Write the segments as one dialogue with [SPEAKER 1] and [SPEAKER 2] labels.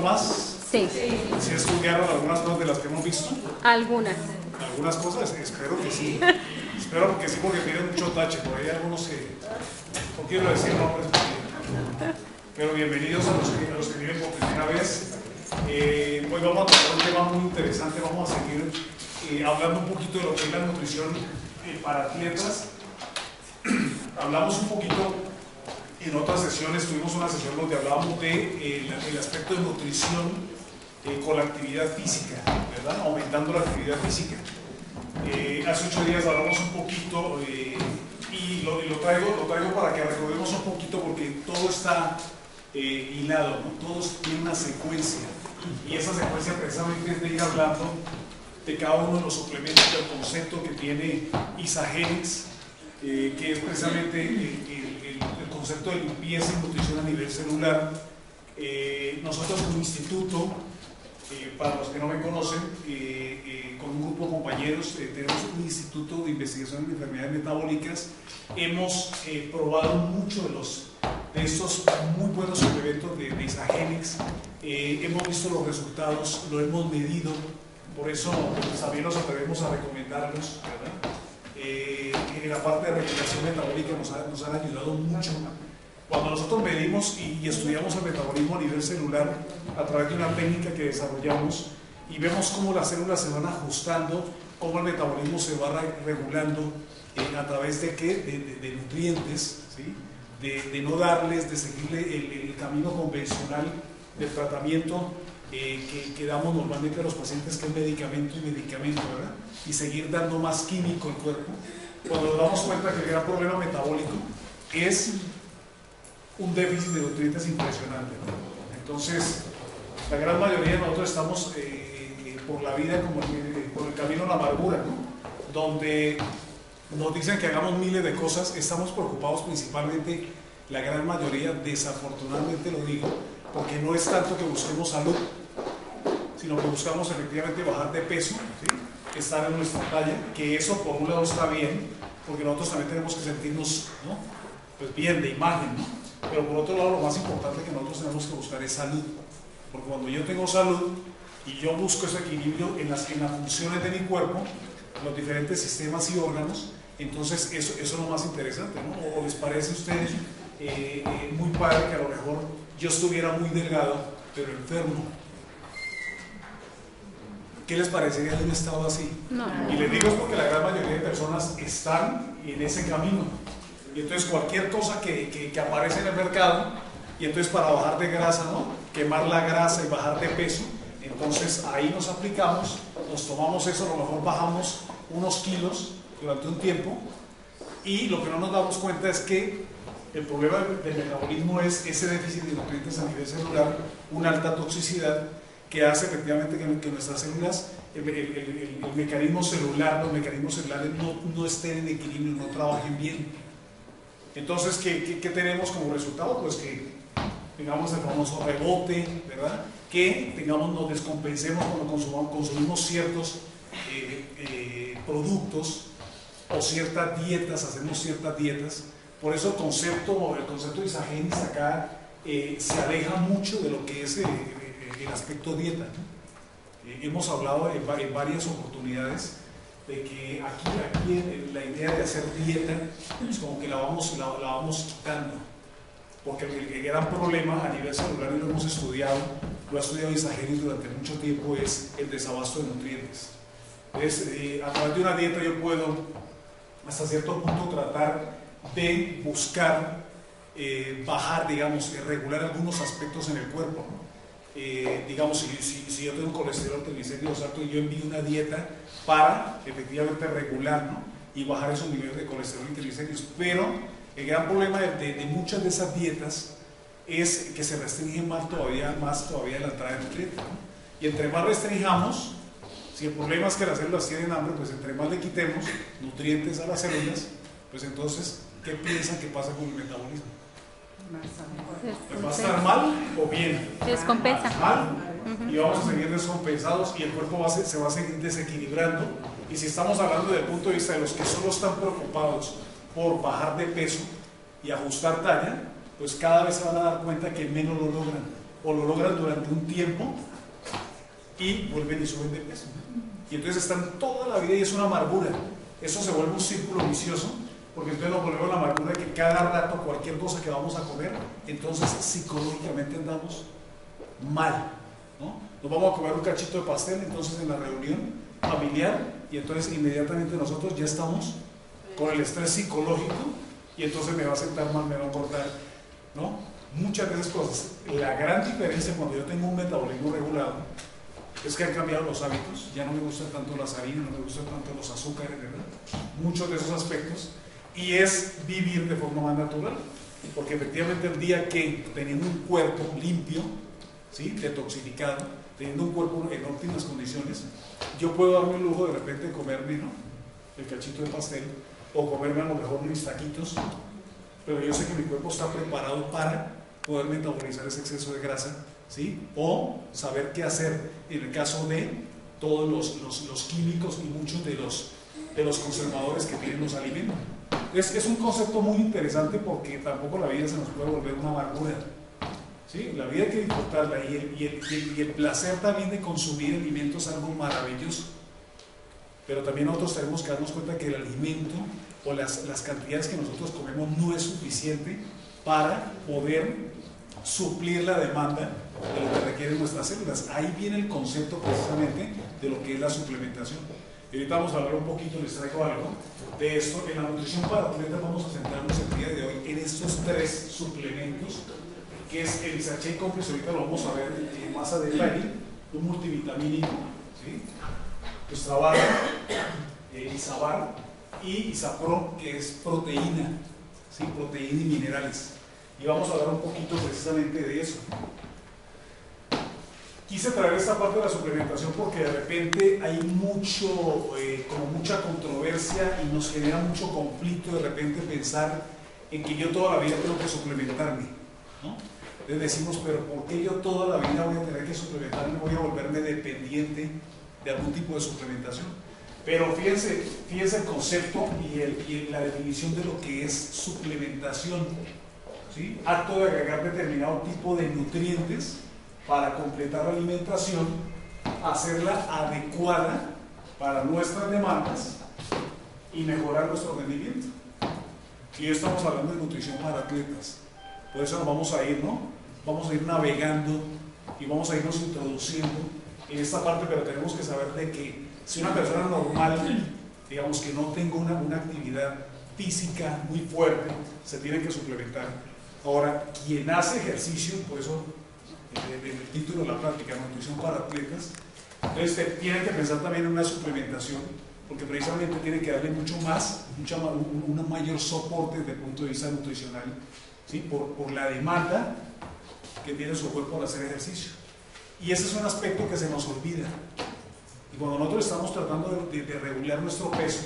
[SPEAKER 1] más?
[SPEAKER 2] Sí.
[SPEAKER 1] ¿Sí estudiaron algunas cosas de las que hemos visto?
[SPEAKER 2] Algunas.
[SPEAKER 1] Algunas cosas, espero que sí. Espero que sí, porque tienen mucho tache. Por ahí algunos que no quiero decir nombres, pero bienvenidos a los que vienen por primera vez. Hoy vamos a tocar un tema muy interesante. Vamos a seguir hablando un poquito de lo que es la nutrición para atletas. Hablamos un poquito en otras sesiones, tuvimos una sesión donde hablábamos de el aspecto de nutrición con la actividad física, ¿verdad? Aumentando la actividad física. Hace 8 días hablamos un poquito y lo traigo para que recordemos un poquito, porque todo está hilado, ¿no? Todo tiene una secuencia, y esa secuencia precisamente es de ir hablando de cada uno de los suplementos, del concepto que tiene Isagenix, que es precisamente el concepto de limpieza y nutrición a nivel celular. Nosotros como instituto, para los que no me conocen, con un grupo de compañeros, tenemos un instituto de investigación en enfermedades metabólicas. Hemos probado mucho de estos muy buenos suplementos de Isagenix. Hemos visto los resultados, lo hemos medido, por eso también nos atrevemos a recomendarlos, ¿verdad? En la parte de regulación metabólica nos han ayudado mucho. Cuando nosotros medimos y estudiamos el metabolismo a nivel celular a través de una técnica que desarrollamos, y vemos cómo las células se van ajustando, cómo el metabolismo se va regulando a través de ¿qué? De nutrientes, ¿sí? De no darles, de seguirle el camino convencional del tratamiento que damos normalmente a los pacientes, que es medicamento y medicamento, ¿verdad? Y seguir dando más químico al cuerpo. Cuando nos damos cuenta que el gran problema metabólico es un déficit de nutrientes impresionante, ¿no? Entonces, la gran mayoría de nosotros estamos por la vida como por el camino a la amargura, ¿no? Donde nos dicen que hagamos miles de cosas. Estamos preocupados principalmente, la gran mayoría, desafortunadamente lo digo, porque no es tanto que busquemos salud, sino que buscamos efectivamente bajar de peso, ¿sí? Estar en nuestra talla, que eso por un lado está bien, porque nosotros también tenemos que sentirnos, ¿no? Pues bien de imagen, ¿no? Pero por otro lado, lo más importante que nosotros tenemos que buscar es salud, porque cuando yo tengo salud y yo busco ese equilibrio en las funciones de mi cuerpo, los diferentes sistemas y órganos, entonces eso es lo más interesante, ¿no? ¿O les parece a ustedes muy padre que a lo mejor yo estuviera muy delgado, pero enfermo? ¿Qué les parecería de un estado así?
[SPEAKER 2] No.
[SPEAKER 1] Y les digo es porque la gran mayoría de personas están en ese camino. Y entonces cualquier cosa que aparece en el mercado, y entonces para bajar de grasa, ¿no? Quemar la grasa y bajar de peso, entonces ahí nos aplicamos, nos tomamos eso, a lo mejor bajamos unos kilos durante un tiempo, y lo que no nos damos cuenta es que el problema del metabolismo es ese déficit de nutrientes a nivel celular, una alta toxicidad, que hace efectivamente que nuestras células, el mecanismo celular, los mecanismos celulares no estén en equilibrio, no trabajen bien. Entonces, ¿qué tenemos como resultado? Pues que tengamos el famoso rebote, ¿verdad? Que nos descompensemos cuando consumimos ciertos productos o ciertas dietas, hacemos ciertas dietas. Por eso el concepto de Isagenix acá se aleja mucho de lo que es el aspecto dieta, ¿no? Hemos hablado en varias oportunidades de que aquí la idea de hacer dieta es como que la vamos quitando, porque el gran problema a nivel celular, y lo hemos estudiado, lo ha estudiado Isagenix durante mucho tiempo, es el desabasto de nutrientes. Entonces, a través de una dieta yo puedo hasta cierto punto tratar de buscar bajar, digamos, regular algunos aspectos en el cuerpo, ¿no? Digamos, si yo tengo un colesterol, triglicéridos alto, y yo envío una dieta para efectivamente regular, ¿no? Y bajar esos niveles de colesterol y triglicéridos. Pero el gran problema de muchas de esas dietas es que se restringen más todavía la entrada de nutrientes, ¿no? Y entre más restringamos, si el problema es que las células tienen hambre, pues entre más le quitemos nutrientes a las células, pues entonces, ¿qué piensan que pasa con el metabolismo? ¿Va a estar mal o bien?
[SPEAKER 2] Descompensa.
[SPEAKER 1] Mal, y vamos a seguir descompensados, y el cuerpo se va a seguir desequilibrando. Y si estamos hablando desde el punto de vista de los que solo están preocupados por bajar de peso y ajustar talla, pues cada vez se van a dar cuenta que menos lo logran. o lo logran durante un tiempo y vuelven y suben de peso. Y entonces están toda la vida y es una amargura. Eso se vuelve un círculo vicioso, porque entonces nos volvemos la amargura de que cada rato cualquier cosa que vamos a comer, entonces psicológicamente andamos mal, ¿no? Nos vamos a comer un cachito de pastel, entonces en la reunión familiar, y entonces inmediatamente nosotros ya estamos con el estrés psicológico, y entonces me va a sentar mal, me va a cortar, ¿no? Muchas de esas cosas. La gran diferencia cuando yo tengo un metabolismo regulado es que han cambiado los hábitos, ya no me gustan tanto las harinas, no me gustan tanto los azúcares, ¿verdad? Muchos de esos aspectos, y es vivir de forma más natural, porque efectivamente el día que teniendo un cuerpo limpio, ¿sí?, detoxificado, teniendo un cuerpo en óptimas condiciones, yo puedo darme el lujo de repente de comerme, ¿no?, el cachito de pastel, o comerme a lo mejor mis taquitos, pero yo sé que mi cuerpo está preparado para poder metabolizar ese exceso de grasa, ¿sí?, o saber qué hacer en el caso de todos los químicos y muchos de los conservadores que tienen los alimentos. Es un concepto muy interesante porque tampoco la vida se nos puede volver una amargura, ¿sí? La vida hay que disfrutarla, y el placer también de consumir alimentos es algo maravilloso, pero también nosotros tenemos que darnos cuenta que el alimento o las cantidades que nosotros comemos no es suficiente para poder suplir la demanda de lo que requieren nuestras células. Ahí viene el concepto precisamente de lo que es la suplementación. Y ahorita vamos a hablar un poquito, les traigo algo de esto. En la nutrición para atletas vamos a centrarnos el día de hoy en estos 3 suplementos, que es el Sachet Complex, ahorita lo vamos a ver más a detalle, un multivitamínico, ¿sí?, Istrabar, Isabar, y Isapro, que es proteína, ¿sí?, proteína y minerales. Y vamos a hablar un poquito precisamente de eso. Quise traer esta parte de la suplementación porque de repente hay como mucha controversia y nos genera mucho conflicto de repente pensar en que yo toda la vida tengo que suplementarme, ¿no? Entonces decimos, pero ¿por qué yo toda la vida voy a tener que suplementarme? Voy a volverme dependiente de algún tipo de suplementación. Pero fíjense el concepto y la definición de lo que es suplementación, ¿sí? Acto de agregar determinado tipo de nutrientes para completar la alimentación, hacerla adecuada para nuestras demandas y mejorar nuestro rendimiento. Y estamos hablando de nutrición para atletas. Por eso nos vamos a ir, ¿no? Vamos a ir navegando y vamos a irnos introduciendo en esta parte, pero tenemos que saber de que si una persona normal, digamos que no tenga una actividad física muy fuerte, se tiene que suplementar. Ahora, quien hace ejercicio, por eso el título de la plática, nutrición para atletas, entonces tienen que pensar también en una suplementación, porque precisamente tiene que darle un mayor soporte desde el punto de vista nutricional, ¿sí?, por la demanda que tiene su cuerpo al hacer ejercicio. Y ese es un aspecto que se nos olvida. Y cuando nosotros estamos tratando de regular nuestro peso,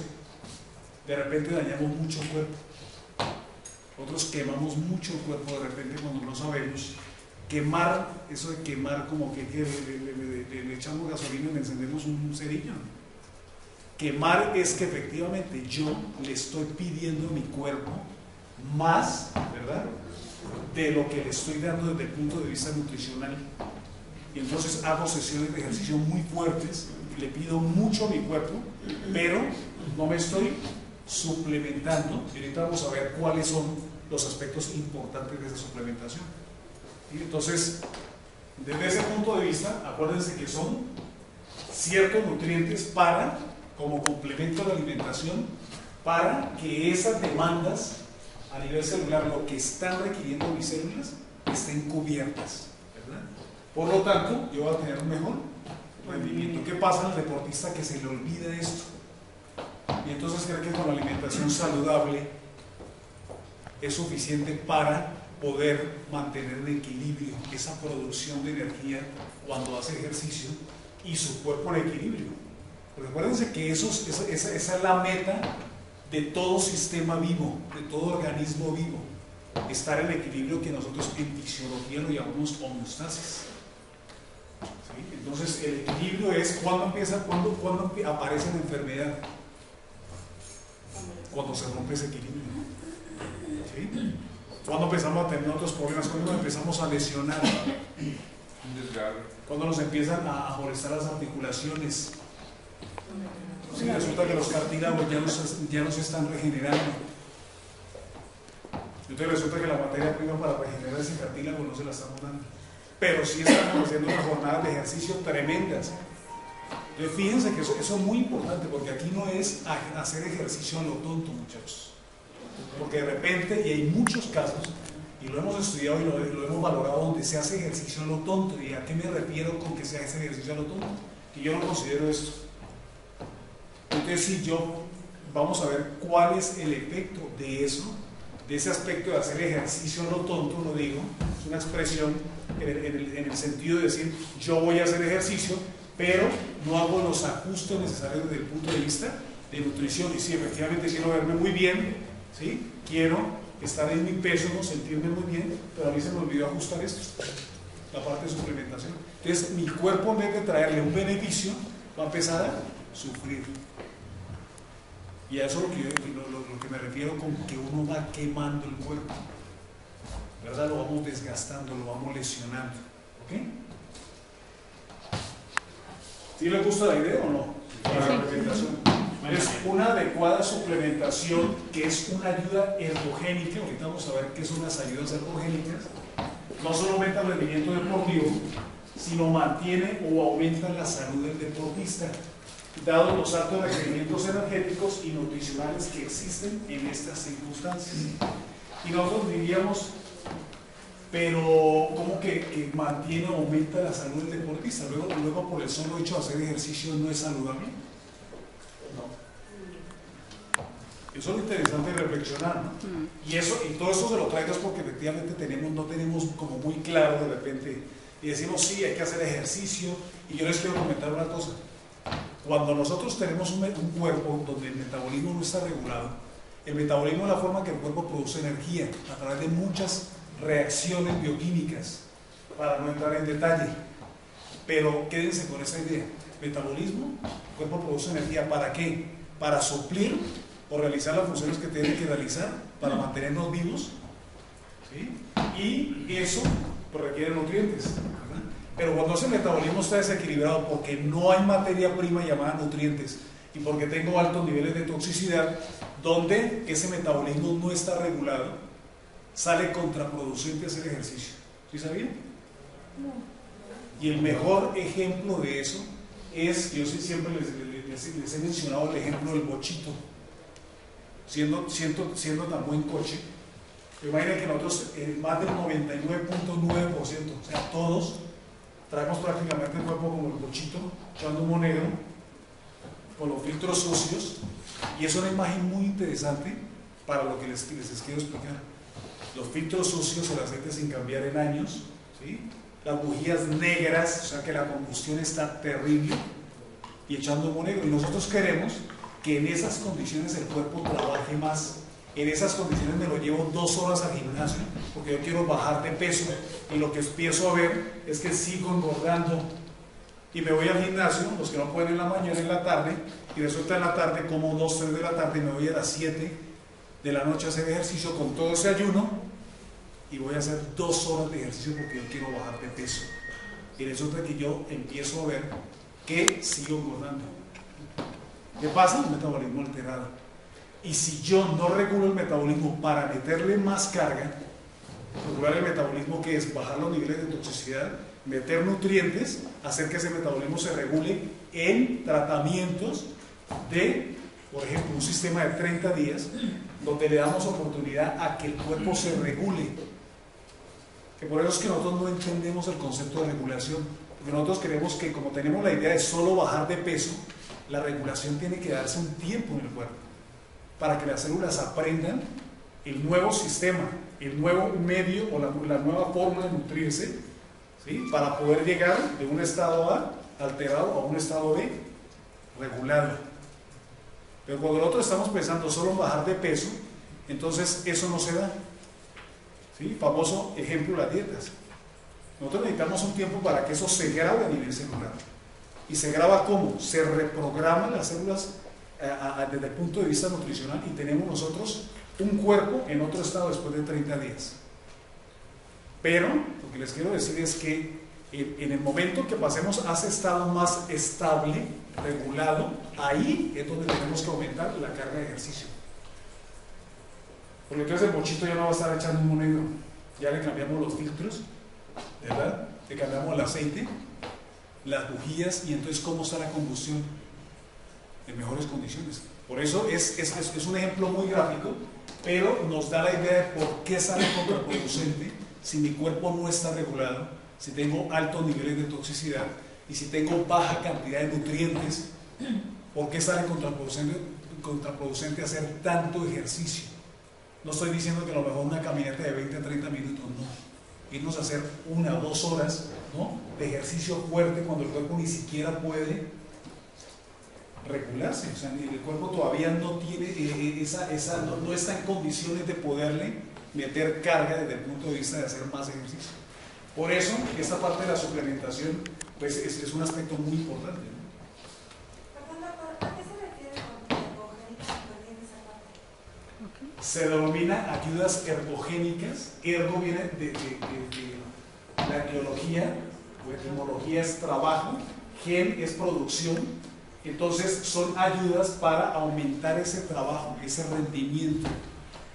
[SPEAKER 1] de repente dañamos mucho el cuerpo. Nosotros quemamos mucho el cuerpo de repente cuando no sabemos. Quemar, eso de quemar como que le echamos gasolina y le encendemos un cerillo. Quemar es que efectivamente yo le estoy pidiendo a mi cuerpo más, ¿verdad?, de lo que le estoy dando desde el punto de vista nutricional. Y entonces hago sesiones de ejercicio muy fuertes, le pido mucho a mi cuerpo, pero no me estoy suplementando. Y ahorita vamos a ver cuáles son los aspectos importantes de esa suplementación. Y entonces, desde ese punto de vista, acuérdense que son ciertos nutrientes como complemento a la alimentación, para que esas demandas a nivel celular, lo que están requiriendo mis células, estén cubiertas, ¿verdad? Por lo tanto, yo voy a tener un mejor rendimiento. ¿Qué pasa al deportista que se le olvida esto? Y entonces cree que con la alimentación saludable es suficiente para poder mantener en equilibrio esa producción de energía cuando hace ejercicio y su cuerpo en equilibrio. Porque acuérdense que esa es la meta de todo sistema vivo, de todo organismo vivo, estar en equilibrio, que nosotros en fisiología lo llamamos homeostasis. ¿Sí? Entonces el equilibrio es cuando aparece la enfermedad, cuando se rompe ese equilibrio. ¿Sí? Cuando empezamos a tener otros problemas, cuando nos empezamos a lesionar, cuando nos empiezan a molestar las articulaciones. Sí, resulta que los cartílagos ya no se están regenerando. Entonces resulta que la materia prima para regenerar ese cartílago no se la estamos dando. Pero sí estamos haciendo unas jornadas de ejercicio tremendas. Entonces fíjense que eso es muy importante, porque aquí no es hacer ejercicio a lo tonto, muchachos. Porque de repente, y hay muchos casos, y lo hemos estudiado y lo hemos valorado, donde se hace ejercicio a lo tonto. ¿Y a qué me refiero con que se hace ejercicio a lo tonto? Que yo no considero esto. Entonces si vamos a ver cuál es el efecto de eso, de ese aspecto de hacer ejercicio a lo tonto, lo digo, es una expresión en el sentido de decir, yo voy a hacer ejercicio, pero no hago los ajustes necesarios desde el punto de vista de nutrición. Y sí, efectivamente quiero verme muy bien, ¿sí? Quiero estar en mi peso, ¿no? Sentirme muy bien, pero a mí se me olvidó ajustar esto, la parte de suplementación. Entonces mi cuerpo, en vez de traerle un beneficio, va a empezar a sufrir. Y a eso es lo que me refiero con que uno va quemando el cuerpo, ¿verdad? Lo vamos desgastando, lo vamos lesionando. ¿Ok? ¿Sí le gusta la idea o no? Para la suplementación. Es una adecuada suplementación que es una ayuda ergogénica. Ahorita vamos a ver qué son las ayudas ergogénicas. No solo aumenta el rendimiento deportivo, sino mantiene o aumenta la salud del deportista, dados los altos requerimientos energéticos y nutricionales que existen en estas circunstancias. Y nosotros diríamos, pero ¿cómo que mantiene o aumenta la salud del deportista? Luego por el solo hecho de hacer ejercicio no es saludable. No. Eso es lo interesante de reflexionar, ¿no? Y todo eso se lo traigo es porque efectivamente no tenemos como muy claro de repente, y decimos sí, hay que hacer ejercicio. Y yo les quiero comentar una cosa. Cuando nosotros tenemos un cuerpo donde el metabolismo no está regulado, el metabolismo es la forma que el cuerpo produce energía a través de muchas reacciones bioquímicas, para no entrar en detalle, pero quédense con esa idea. Metabolismo, el cuerpo produce energía, ¿para qué? Para suplir o realizar las funciones que tiene que realizar para mantenernos vivos, ¿sí? Y eso pues requiere nutrientes, ¿verdad? Pero cuando ese metabolismo está desequilibrado porque no hay materia prima llamada nutrientes y porque tengo altos niveles de toxicidad, donde ese metabolismo no está regulado, sale contraproducente hacer ejercicio. ¿Sí sabían? No. Y el mejor ejemplo de eso es, yo siempre les he mencionado el ejemplo del bochito. Siendo tan buen coche, imaginen que nosotros más del 99.9%, o sea, todos traemos prácticamente el cuerpo como el bochito, echando humo negro, con los filtros sucios, y es una imagen muy interesante para lo que les quiero explicar. Los filtros sucios, el aceite sin cambiar en años, ¿sí? Las bujías negras, o sea que la combustión está terrible, y echando humo negro. Y nosotros queremos que en esas condiciones el cuerpo trabaje más. En esas condiciones me lo llevo 2 horas al gimnasio, porque yo quiero bajar de peso, y lo que empiezo a ver es que sigo engordando. Y me voy al gimnasio, los que no pueden en la mañana, en la tarde, y resulta en la tarde como 2, 3 de la tarde, y me voy a las 7 de la noche a hacer ejercicio con todo ese ayuno, y voy a hacer 2 horas de ejercicio porque yo quiero bajar de peso. Y resulta que yo empiezo a ver que sigo engordando. ¿Qué pasa? Un metabolismo alterado. Y si yo no regulo el metabolismo para meterle más carga, regular el metabolismo, que es bajar los niveles de toxicidad, meter nutrientes, hacer que ese metabolismo se regule en tratamientos de, por ejemplo, un sistema de 30 días, donde le damos oportunidad a que el cuerpo se regule. Que por eso es que nosotros no entendemos el concepto de regulación, porque nosotros creemos que, como tenemos la idea de solo bajar de peso, la regulación tiene que darse un tiempo en el cuerpo, para que las células aprendan el nuevo sistema, el nuevo medio o la nueva forma de nutrirse, ¿sí? Para poder llegar de un estado A alterado a un estado B regulado. Pero cuando nosotros estamos pensando solo en bajar de peso, entonces eso no se da. ¿Sí? Famoso ejemplo, las dietas. Nosotros necesitamos un tiempo para que eso se grabe a nivel celular. ¿Y se graba cómo? Se reprograman las células desde el punto de vista nutricional y tenemos nosotros un cuerpo en otro estado después de 30 días. Pero lo que les quiero decir es que en el momento que pasemos a ese estado más estable, regulado, ahí es donde tenemos que aumentar la carga de ejercicio. Porque entonces el bochito ya no va a estar echando humo negro, ya le cambiamos los filtros, ¿verdad? Le cambiamos el aceite, las bujías, y entonces ¿cómo está la combustión? En mejores condiciones. Por eso es un ejemplo muy gráfico, pero nos da la idea de por qué sale contraproducente si mi cuerpo no está regulado, si tengo altos niveles de toxicidad y si tengo baja cantidad de nutrientes. ¿Por qué sale contraproducente hacer tanto ejercicio? No estoy diciendo que a lo mejor una caminata de 20 a 30 minutos, no. Irnos a hacer 1 o 2 horas, ¿no?, de ejercicio fuerte cuando el cuerpo ni siquiera puede regularse. O sea, el cuerpo todavía no tiene no está en condiciones de poderle meter carga desde el punto de vista de hacer más ejercicio. Por eso, esta parte de la suplementación pues, es un aspecto muy importante, ¿no?
[SPEAKER 2] ¿A qué se refiere con ergogénica?
[SPEAKER 1] Se denomina ayudas ergogénicas. Ergo viene de la etiología, o etimología es trabajo, gen es producción. Entonces son ayudas para aumentar ese trabajo, ese rendimiento.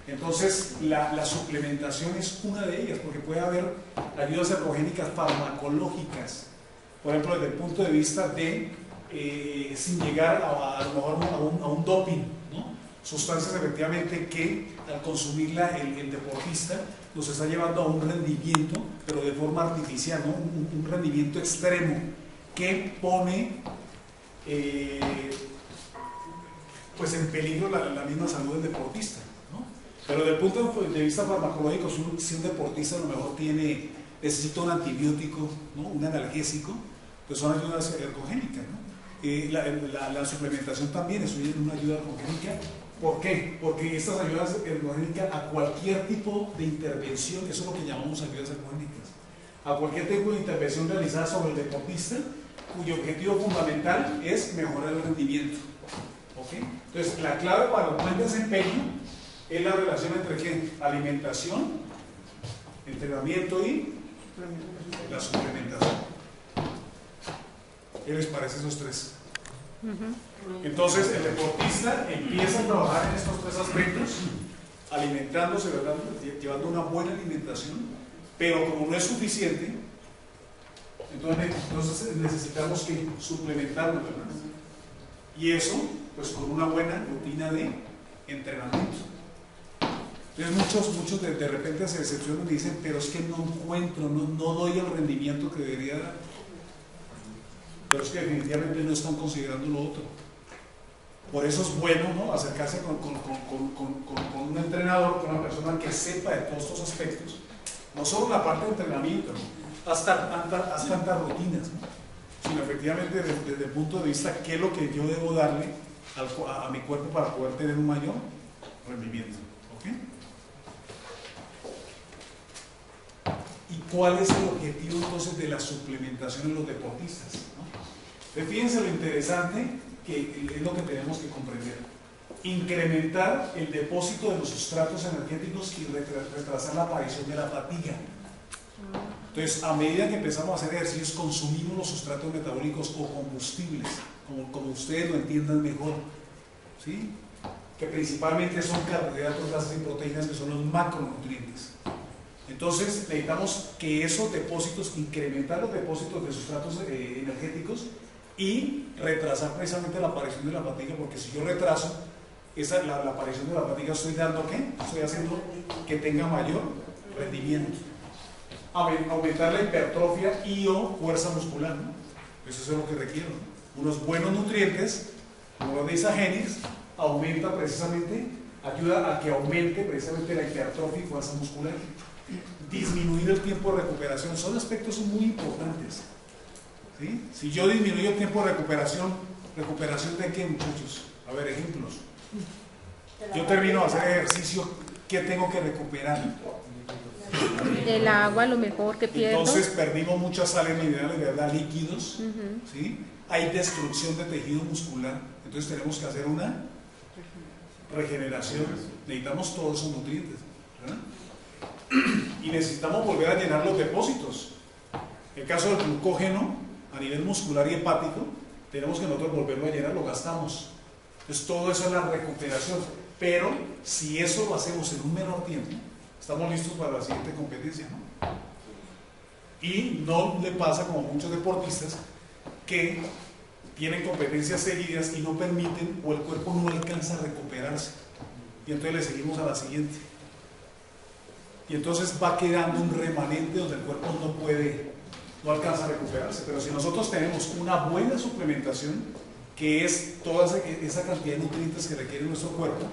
[SPEAKER 1] Entonces la suplementación es una de ellas, porque puede haber ayudas ergogénicas farmacológicas, por ejemplo desde el punto de vista de sin llegar a lo mejor a un doping, ¿no? Sustancias efectivamente que al consumirla el deportista nos está llevando a un rendimiento, pero de forma artificial, ¿no? Un rendimiento extremo que pone pues en peligro la misma salud del deportista, ¿no? Pero desde el punto de vista farmacológico, si un deportista a lo mejor necesita un antibiótico, ¿no?, un analgésico, pues son ayudas ergogénicas, ¿no? La suplementación también es una ayuda ergogénica. ¿Por qué? Porque estas ayudas ergogénicas a cualquier tipo de intervención, eso es lo que llamamos ayudas ergogénicas, a cualquier tipo de intervención realizada sobre el deportista, cuyo objetivo fundamental es mejorar el rendimiento. ¿Okay? Entonces, la clave para un buen desempeño es la relación entre ¿qué? Alimentación, entrenamiento y la suplementación. ¿Qué les parece esos tres? Entonces, el deportista empieza a trabajar en estos tres aspectos, alimentándose, ¿verdad?, llevando una buena alimentación, pero como no es suficiente, entonces necesitamos que suplementarlo, ¿verdad? Y eso, pues con una buena rutina de entrenamiento. Entonces muchos de repente se decepcionan y dicen, pero es que no encuentro, no doy el rendimiento que debería dar. Pero es que definitivamente no están considerando lo otro. Por eso es bueno, ¿no?, acercarse con un entrenador, con una persona que sepa de todos estos aspectos, no solo la parte de entrenamiento, ¿no?, hasta tantas rutinas, ¿no?, sino efectivamente desde el punto de vista qué es lo que yo debo darle a mi cuerpo para poder tener un mayor rendimiento. ¿Okay? ¿Y cuál es el objetivo entonces de la suplementación en los deportistas, ¿no? Entonces, fíjense lo interesante que es lo que tenemos que comprender: incrementar el depósito de los sustratos energéticos y retrasar la aparición de la fatiga. Entonces, a medida que empezamos a hacer ejercicios, consumimos los sustratos metabólicos o combustibles, como ustedes lo entiendan mejor, ¿sí?, que principalmente son carbohidratos, grasas y proteínas, que son los macronutrientes. Entonces, necesitamos que esos depósitos, incrementar los depósitos de sustratos energéticos y retrasar precisamente la aparición de la fatiga, porque si yo retraso la aparición de la fatiga, estoy dando ¿qué? Estoy haciendo que tenga mayor rendimiento. Aumentar la hipertrofia y o fuerza muscular, ¿no? Eso es lo que requiero, ¿no? Unos buenos nutrientes, como los de Isagenix, aumenta precisamente, ayuda a que aumente precisamente la hipertrofia y fuerza muscular. Disminuir el tiempo de recuperación, son aspectos muy importantes, ¿sí? Si yo disminuyo el tiempo de recuperación ¿de qué, muchachos? A ver, ejemplos. Yo termino de hacer ejercicio, ¿qué tengo que recuperar?
[SPEAKER 3] El agua, lo mejor que pierdo.
[SPEAKER 1] Entonces perdimos muchas sales minerales, ¿verdad?, líquidos, ¿sí? Hay destrucción de tejido muscular. Entonces tenemos que hacer una regeneración. Necesitamos todos esos nutrientes, ¿verdad? Y necesitamos volver a llenar los depósitos. En el caso del glucógeno, a nivel muscular y hepático, tenemos que nosotros volverlo a llenar, lo gastamos. Entonces todo eso es la recuperación. Pero si eso lo hacemos en un menor tiempo, estamos listos para la siguiente competencia, ¿no? Y no le pasa como a muchos deportistas que tienen competencias seguidas y no permiten o el cuerpo no alcanza a recuperarse. Y entonces le seguimos a la siguiente. Y entonces va quedando un remanente donde el cuerpo no alcanza a recuperarse. Pero si nosotros tenemos una buena suplementación, que es toda esa cantidad de nutrientes que requiere nuestro cuerpo,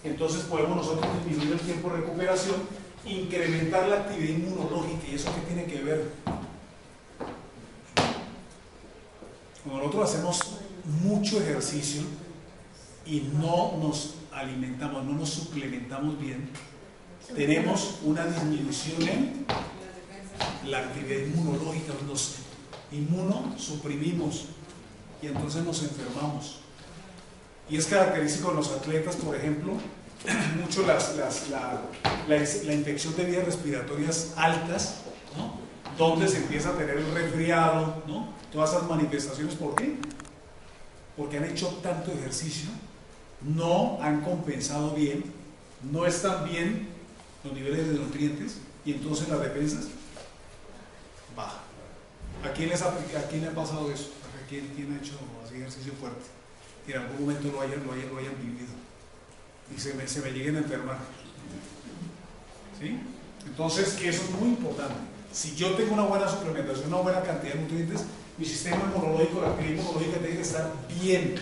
[SPEAKER 1] entonces podemos nosotros disminuir el tiempo de recuperación, incrementar la actividad inmunológica. ¿Y eso qué tiene que ver? Cuando nosotros hacemos mucho ejercicio y no nos alimentamos, no nos suplementamos bien, tenemos una disminución en la actividad inmunológica, nos inmunosuprimimos y entonces nos enfermamos. Y es característico en los atletas, por ejemplo, mucho la infección de vías respiratorias altas, ¿no? Donde se empieza a tener el resfriado, ¿no? Todas esas manifestaciones. ¿Por qué? Porque han hecho tanto ejercicio, no han compensado bien, no están bien los niveles de nutrientes y entonces las defensas bajan. ¿A quién le ha pasado eso? ¿Quién ha hecho así ejercicio fuerte? Que en algún momento lo hayan vivido y se me lleguen a enfermar. ¿Sí? Entonces, eso es muy importante. Si yo tengo una buena suplementación, una buena cantidad de nutrientes, mi sistema inmunológico, la actividad inmunológica tiene que estar bien,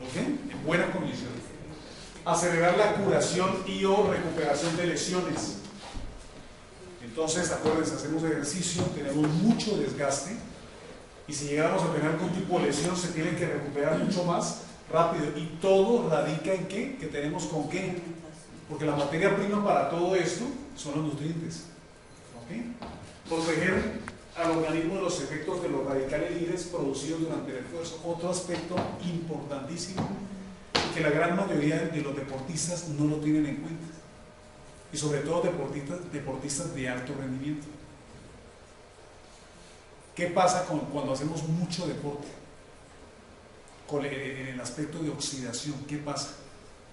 [SPEAKER 1] ¿ok? En buena condición. Acelerar la curación y o recuperación de lesiones. Entonces, acuérdense, hacemos ejercicio, tenemos mucho desgaste y si llegáramos a tener algún tipo de lesión se tiene que recuperar mucho más rápido y todo radica en ¿qué? Que tenemos con qué, porque la materia prima para todo esto son los nutrientes, ¿ok? Proteger al organismo de los efectos de los radicales libres producidos durante el esfuerzo, otro aspecto importantísimo que la gran mayoría de los deportistas no lo tienen en cuenta, y sobre todo deportistas de alto rendimiento. ¿Qué pasa cuando hacemos mucho deporte? En el aspecto de oxidación, ¿qué pasa?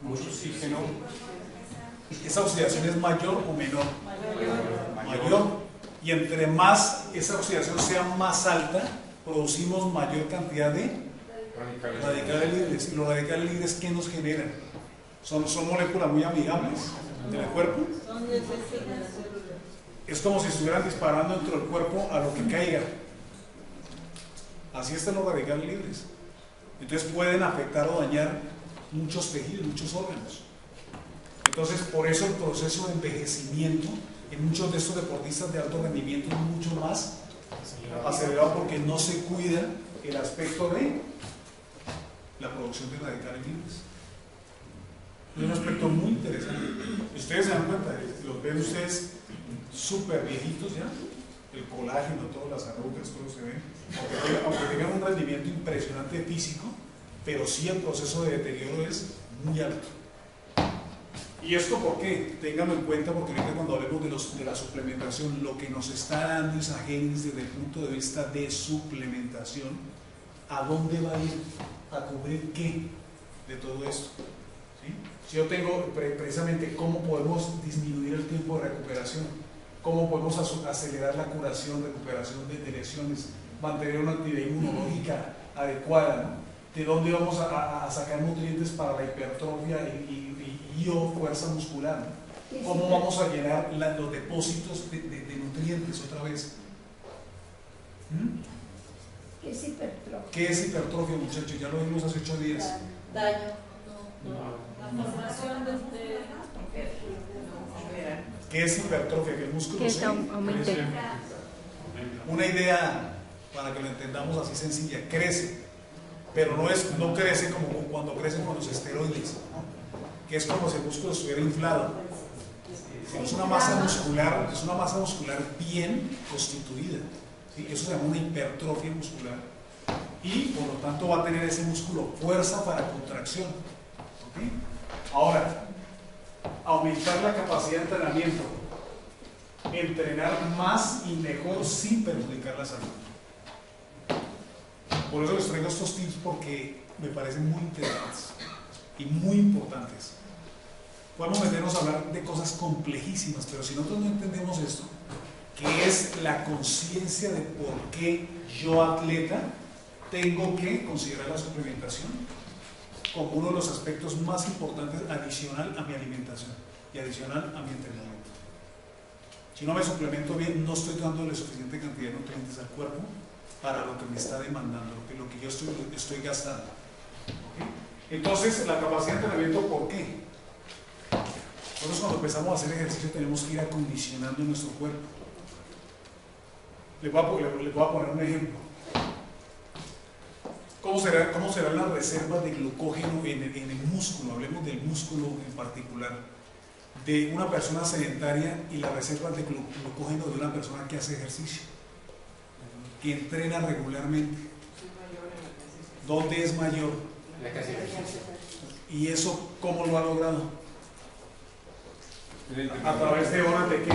[SPEAKER 4] Mucho oxígeno.
[SPEAKER 1] ¿Esa oxidación es mayor o menor? Mayor. Y entre más esa oxidación sea más alta, producimos mayor cantidad de radicales libres. ¿Y los radicales libres qué nos generan? Son moléculas muy amigables en el cuerpo. Es como si estuvieran disparando dentro del cuerpo a lo que caiga. Así están los radicales libres. Entonces pueden afectar o dañar muchos tejidos, muchos órganos. Entonces por eso el proceso de envejecimiento en muchos de estos deportistas de alto rendimiento es mucho más acelerado porque no se cuida el aspecto de la producción de radicales libres. Es un aspecto muy interesante. Ustedes se dan cuenta, los ven ustedes súper viejitos ya, el colágeno, todas las arrugas, todo se ve, aunque tengan un rendimiento impresionante físico, pero sí el proceso de deterioro es muy alto. ¿Y esto por qué? Ténganlo en cuenta porque ahorita cuando hablemos de la suplementación, lo que nos está dando esa génesis desde el punto de vista de suplementación, ¿a dónde va a ir? ¿A cubrir qué de todo esto? ¿Sí? Si yo tengo precisamente cómo podemos disminuir el tiempo de recuperación, cómo podemos acelerar la curación, recuperación de lesiones, mantener una actividad inmunológica adecuada, ¿no? ¿De dónde vamos a sacar nutrientes para la hipertrofia y o fuerza muscular, ¿no? ¿Cómo vamos a llenar los depósitos de nutrientes otra vez?
[SPEAKER 5] ¿Qué es hipertrofia?
[SPEAKER 1] ¿Qué es hipertrofia, muchachos? Ya lo vimos hace 8 días.
[SPEAKER 5] Daño.
[SPEAKER 2] La formación de
[SPEAKER 1] ¿Qué es hipertrofia? Que el músculo
[SPEAKER 3] Que
[SPEAKER 1] se
[SPEAKER 3] aumente.
[SPEAKER 1] Una idea para que lo entendamos así sencilla, crece, pero no crece como cuando crecen con los esteroides, ¿no? Que es como si el músculo estuviera inflado. Es una masa muscular bien constituida, ¿sí? Eso se llama una hipertrofia muscular. y por lo tanto va a tener ese músculo fuerza para contracción. ¿Okay? Ahora, aumentar la capacidad de entrenamiento, entrenar más y mejor sin perjudicar la salud. Por eso les traigo estos tips porque me parecen muy interesantes y muy importantes. Podemos meternos a hablar de cosas complejísimas, pero si nosotros no entendemos esto, que es la conciencia de por qué yo, atleta, tengo que considerar la suplementación como uno de los aspectos más importantes adicional a mi alimentación y adicional a mi entrenamiento. Si no me suplemento bien, no estoy dándole suficiente cantidad de nutrientes al cuerpo para lo que me está demandando, lo que yo estoy gastando. ¿Okay? Entonces, la capacidad de entrenamiento, ¿por qué? Nosotros cuando empezamos a hacer ejercicio tenemos que ir acondicionando nuestro cuerpo. Les voy a poner un ejemplo. ¿Cómo serán las reservas de glucógeno en el músculo? Hablemos del músculo en particular. De una persona sedentaria y las reservas de glucógeno de una persona que hace ejercicio, que entrena regularmente. ¿Dónde es mayor? ¿Y eso cómo lo ha logrado? A través de horas de qué?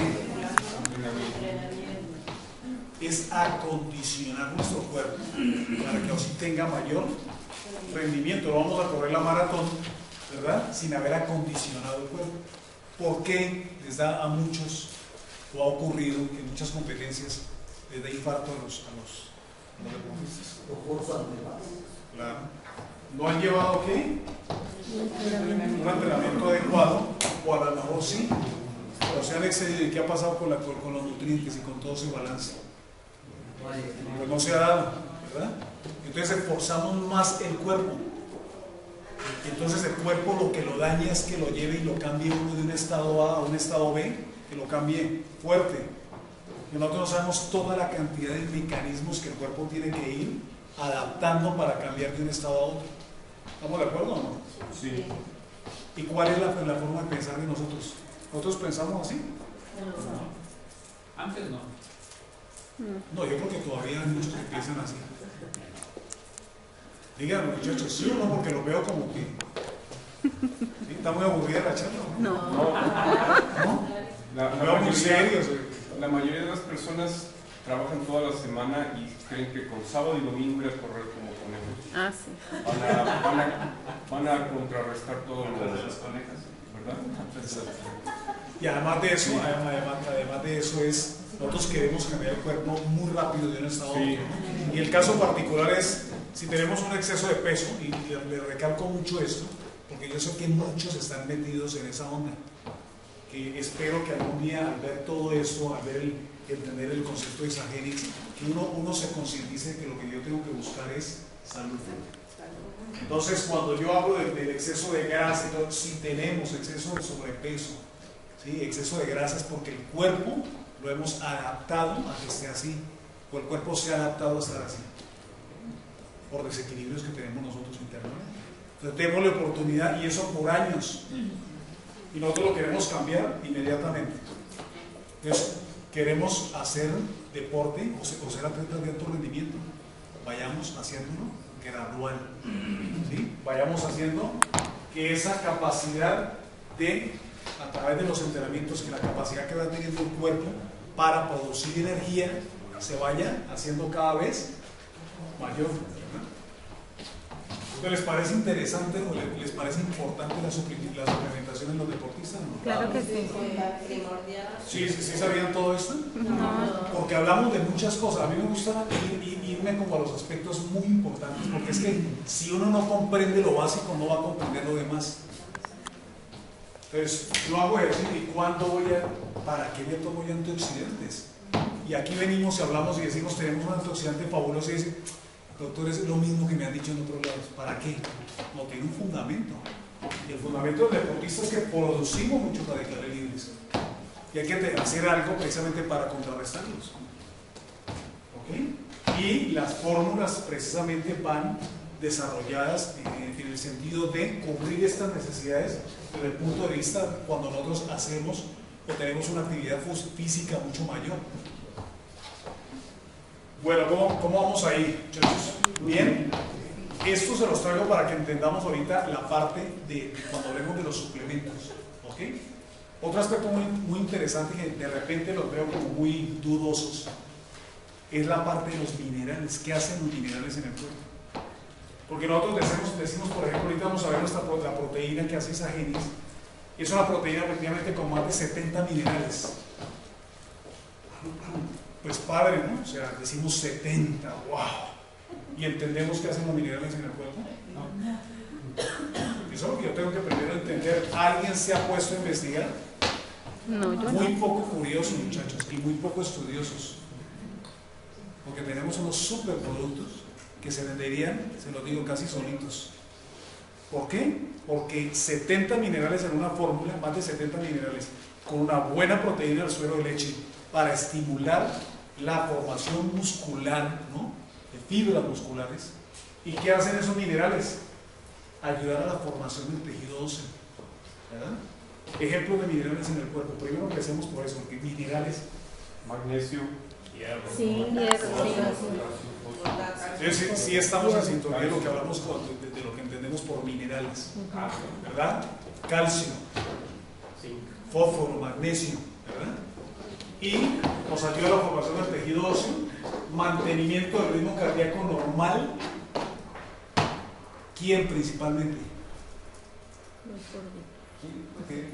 [SPEAKER 1] Es acondicionar nuestro cuerpo para que así tenga mayor rendimiento. No vamos a correr la maratón, ¿verdad? Sin haber acondicionado el cuerpo. ¿Por qué les da a muchos, o ha ocurrido en muchas competencias, les da infarto a los deportistas? Claro. ¿No han llevado qué? Un entrenamiento adecuado, o a lo mejor sí, pero se han excedido. ¿Y qué ha pasado con los nutrientes y con todo ese balance? Pues no se ha dado, ¿verdad? Entonces esforzamos más el cuerpo. Entonces el cuerpo lo que lo daña es que lo lleve y lo cambie uno de un estado A a un estado B, que lo cambie fuerte. Y nosotros no sabemos toda la cantidad de mecanismos que el cuerpo tiene que ir adaptando para cambiar de un estado a otro. ¿Estamos de acuerdo o no?
[SPEAKER 4] Sí.
[SPEAKER 1] ¿Y cuál es la forma de pensar de nosotros? ¿Nosotros pensamos así?
[SPEAKER 4] Antes no.
[SPEAKER 1] No, yo creo que todavía hay muchos que piensan así. Díganme, muchachos, ¿sí o no? Porque lo veo como que... ¿Sí? ¿Está muy aburrida la charla?
[SPEAKER 3] No.
[SPEAKER 1] ¿No? Lo veo muy serios.
[SPEAKER 4] La mayoría de las personas trabajan toda la semana y creen que con sábado y domingo ir a correr como conejos.
[SPEAKER 3] Ah, sí.
[SPEAKER 4] Van a contrarrestar todo lo de las conejas, ¿verdad?
[SPEAKER 1] Y además de eso es, nosotros queremos cambiar el cuerpo muy rápido de un estado a otro. Y el caso particular es, si tenemos un exceso de peso, y le recalco mucho esto, porque yo sé que muchos están metidos en esa onda, que espero que algún día al ver todo esto, al ver entender el concepto de Isagenix, que uno se concientice que lo que yo tengo que buscar es salud. Entonces, cuando yo hablo del exceso de grasa, si tenemos exceso de sobrepeso, ¿sí? Exceso de grasa es porque el cuerpo lo hemos adaptado a que esté así, o el cuerpo se ha adaptado a estar así, por desequilibrios que tenemos nosotros internamente. Entonces, démosle oportunidad, y eso por años, y nosotros lo queremos cambiar inmediatamente. Entonces, queremos hacer deporte o ser atletas de alto rendimiento, vayamos haciéndolo gradual, ¿sí? Vayamos haciendo que esa capacidad de, a través de los entrenamientos, que la capacidad que va teniendo el cuerpo para producir energía se vaya haciendo cada vez mayor. ¿Les parece interesante o les parece importante la suplementación en los deportistas? ¿No?
[SPEAKER 3] Claro que sí.
[SPEAKER 1] ¿Sí sabían todo esto?
[SPEAKER 3] No.
[SPEAKER 1] Porque hablamos de muchas cosas. A mí me gusta irme como a los aspectos muy importantes, porque es que si uno no comprende lo básico, no va a comprender lo demás. Entonces, yo hago ejercicio y ¿cuándo para qué me tomo yo antioxidantes? Y aquí venimos y hablamos y decimos, tenemos un antioxidante fabuloso y dicen, doctor, es lo mismo que me han dicho en otros lados. ¿Para qué? No tiene un fundamento. Y el fundamento del deportista es que producimos muchos radicales libres. Y hay que hacer algo precisamente para contrarrestarlos. ¿Ok? Y las fórmulas precisamente van desarrolladas en el sentido de cubrir estas necesidades desde el punto de vista cuando nosotros hacemos o tenemos una actividad física mucho mayor. Bueno, ¿cómo vamos ahí, muchachos? Bien. Esto se los traigo para que entendamos ahorita la parte de cuando hablemos de los suplementos. ¿Ok? Otro aspecto muy interesante que de repente los veo como muy dudosos es la parte de los minerales. ¿Qué hacen los minerales en el cuerpo? Porque nosotros decimos, por ejemplo, ahorita vamos a ver la proteína que hace esa genis. Es una proteína efectivamente con más de 70 minerales. Pues padre, ¿no? O sea, decimos 70, wow. ¿Y entendemos qué hacen los minerales en el cuerpo? No. Eso es lo que yo tengo que primero entender. ¿Alguien se ha puesto a investigar?
[SPEAKER 3] No, yo
[SPEAKER 1] Muy
[SPEAKER 3] no.
[SPEAKER 1] poco curiosos, muchachos, y muy poco estudiosos. Porque tenemos unos superproductos que se venderían, se los digo, casi solitos. ¿Por qué? Porque 70 minerales en una fórmula, más de 70 minerales, con una buena proteína del suero de leche, para estimular la formación muscular, ¿no? De fibras musculares. ¿Y qué hacen esos minerales? Ayudar a la formación del tejido óseo, ¿verdad? Ejemplos de minerales en el cuerpo. Primero empecemos por eso, porque minerales,
[SPEAKER 4] Magnesio,
[SPEAKER 1] hierro.
[SPEAKER 3] Sí, hierro, sí.
[SPEAKER 1] Sí estamos en sintonía de lo que hablamos de lo que entendemos por minerales, ¿verdad? Calcio, fósforo, magnesio, ¿verdad? Y nos ayuda a la formación del tejido óseo, mantenimiento del ritmo cardíaco normal. ¿Quién principalmente?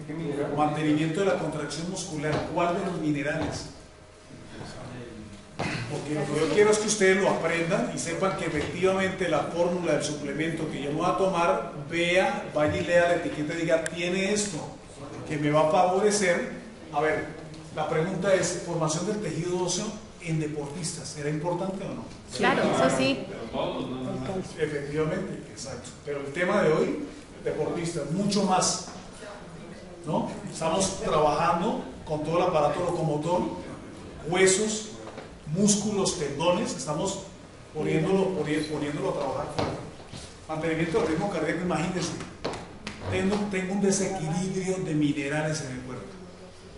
[SPEAKER 4] ¿Qué mineral?
[SPEAKER 1] Mantenimiento de la contracción muscular. ¿Cuál de los minerales? Porque lo que yo quiero es que ustedes lo aprendan y sepan que efectivamente la fórmula del suplemento que yo me voy a tomar, vaya y lea la etiqueta y diga, tiene esto, que me va a favorecer. A ver, la pregunta es, formación del tejido óseo en deportistas, ¿será importante o no?
[SPEAKER 3] Claro, eso sí.
[SPEAKER 1] Efectivamente, exacto. Pero el tema de hoy, deportistas, mucho más, ¿no? Estamos trabajando con todo el aparato locomotor, huesos, músculos, tendones, estamos poniéndolo a trabajar fuerte. Mantenimiento del ritmo cardíaco, imagínense, tengo un desequilibrio de minerales en el cuerpo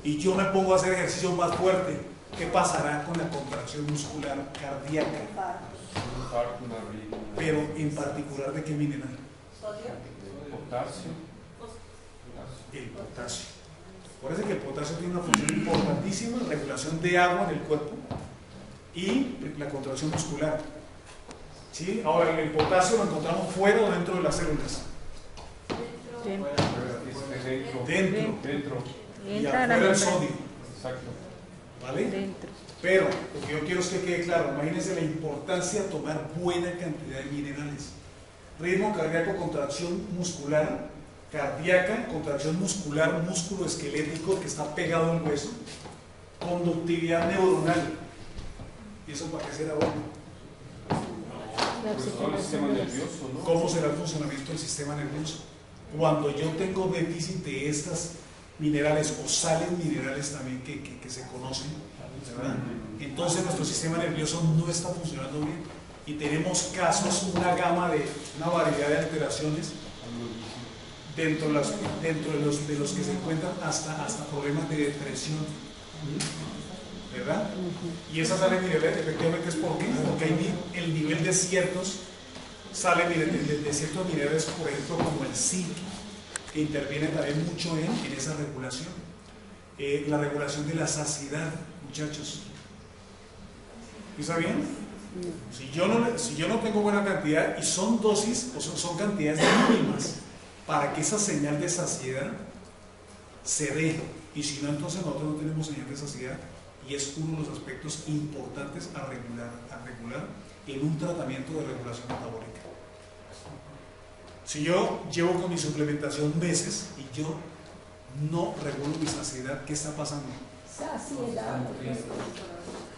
[SPEAKER 1] y yo me pongo a hacer ejercicio más fuerte. ¿Qué pasará con la contracción muscular cardíaca? Pero en particular, ¿de qué mineral?
[SPEAKER 4] Potasio.
[SPEAKER 1] El potasio. Parece que el potasio tiene una función importantísima, regulación de agua en el cuerpo y la contracción muscular. ¿Sí? Ahora, ¿el potasio lo encontramos fuera o dentro de las células? Dentro. Y
[SPEAKER 3] Entra a la
[SPEAKER 1] afuera el
[SPEAKER 3] membrana.
[SPEAKER 1] sodio.
[SPEAKER 4] Exacto.
[SPEAKER 1] ¿Vale?
[SPEAKER 3] Dentro.
[SPEAKER 1] Pero lo que yo quiero es que quede claro, imagínense la importancia de tomar buena cantidad de minerales. Ritmo cardíaco, contracción muscular cardíaca, contracción muscular, músculo esquelético que está pegado al hueso, conductividad neuronal. ¿Y eso para qué será bueno?
[SPEAKER 4] Pues todo el sistema nervioso, ¿no?
[SPEAKER 1] ¿Cómo será el funcionamiento del sistema nervioso? Cuando yo tengo déficit de estas minerales o salen minerales también que se conocen, ¿verdad? Entonces nuestro sistema nervioso no está funcionando bien y tenemos casos, una variedad de alteraciones dentro de los que se encuentran hasta problemas de depresión, ¿verdad? Y esas salen minerales efectivamente es porque hay el nivel de ciertos de ciertos minerales, por ejemplo como el zinc, que interviene también mucho en esa regulación. La regulación de la saciedad, muchachos. ¿Está bien? Si yo no tengo buena cantidad y son dosis o son cantidades mínimas para que esa señal de saciedad se dé, y si no, entonces nosotros no tenemos señal de saciedad y es uno de los aspectos importantes a regular en un tratamiento de regulación metabólica. Si yo llevo con mi suplementación meses y yo no regulo mi saciedad, ¿qué está pasando?
[SPEAKER 5] Saciedad.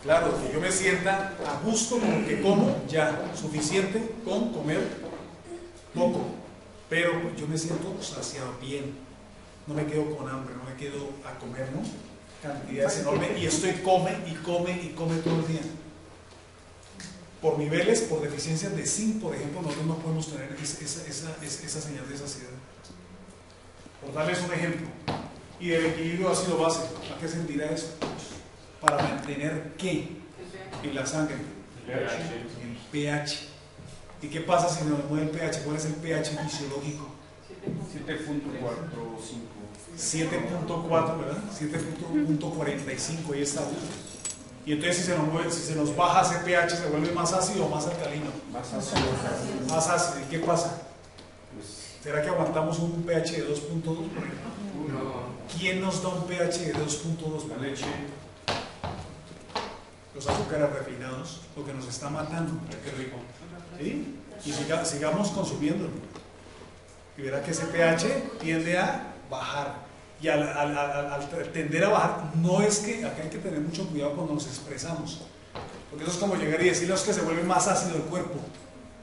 [SPEAKER 1] Claro, que yo me sienta a gusto con lo que como, ya, suficiente con comer poco, pero yo me siento saciado bien, no me quedo con hambre, no me quedo a comer, ¿no? Cantidades enormes y estoy come todo el día. Por niveles, por deficiencias de zinc, por ejemplo, nosotros no podemos tener esa señal de saciedad. Por darles un ejemplo, y del equilibrio ácido-base, ¿a qué sentirá eso? Para mantener ¿qué? En la sangre, El pH. ¿Y qué pasa si nos mueve el pH? ¿Cuál es el pH fisiológico? 7.4, ¿verdad? 7.45, ahí está. Y entonces si se nos mueve, si se nos baja ese pH, ¿se vuelve más ácido o más alcalino?
[SPEAKER 4] Más ácido.
[SPEAKER 1] Más ácido. ¿Y qué pasa? ¿Será que aguantamos un pH de 2.2, por ejemplo? ¿Quién nos da un pH de 2.2?
[SPEAKER 4] La leche.
[SPEAKER 1] Los azúcares refinados, lo que nos está matando.
[SPEAKER 4] Qué rico.
[SPEAKER 1] ¿Sí? Y sigamos consumiéndolo. Y verá que ese pH tiende a bajar. Y al tender a bajar, no es que, acá hay que tener mucho cuidado cuando nos expresamos. Porque eso es como llegar y decirles que se vuelve más ácido el cuerpo.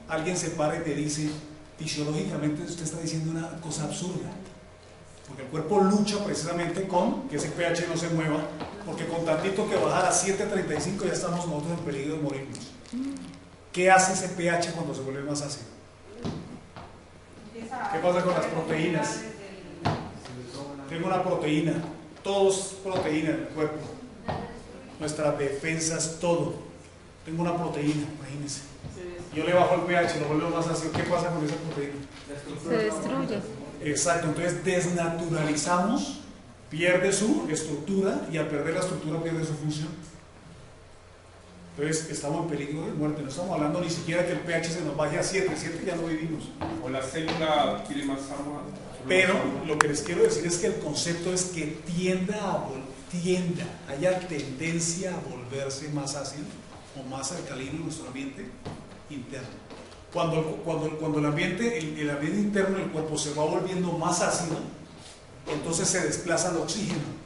[SPEAKER 1] Alguien se para y te dice, fisiológicamente usted está diciendo una cosa absurda. Porque el cuerpo lucha precisamente con que ese pH no se mueva, porque con tantito que bajar a 7.35 ya estamos nosotros en peligro de morirnos. ¿Qué hace ese pH cuando se vuelve más ácido? ¿Qué pasa con las proteínas? Tengo una proteína, todo es proteína en el cuerpo. Nuestras defensas, todo. Tengo una proteína, imagínense. Yo le bajo el pH, lo vuelvo más ácido. ¿Qué pasa con esa proteína?
[SPEAKER 3] Se destruye.
[SPEAKER 1] Exacto, entonces desnaturalizamos, pierde su estructura y al perder la estructura pierde su función. Entonces estamos en peligro de muerte, no estamos hablando ni siquiera que el pH se nos baje a 7, 7 ya no vivimos.
[SPEAKER 4] O la célula adquiere más agua.
[SPEAKER 1] Pero lo que les quiero decir es que el concepto es que haya tendencia a volverse más ácido o más alcalino en nuestro ambiente interno. Cuando el ambiente interno del cuerpo se va volviendo más ácido, entonces se desplaza el oxígeno.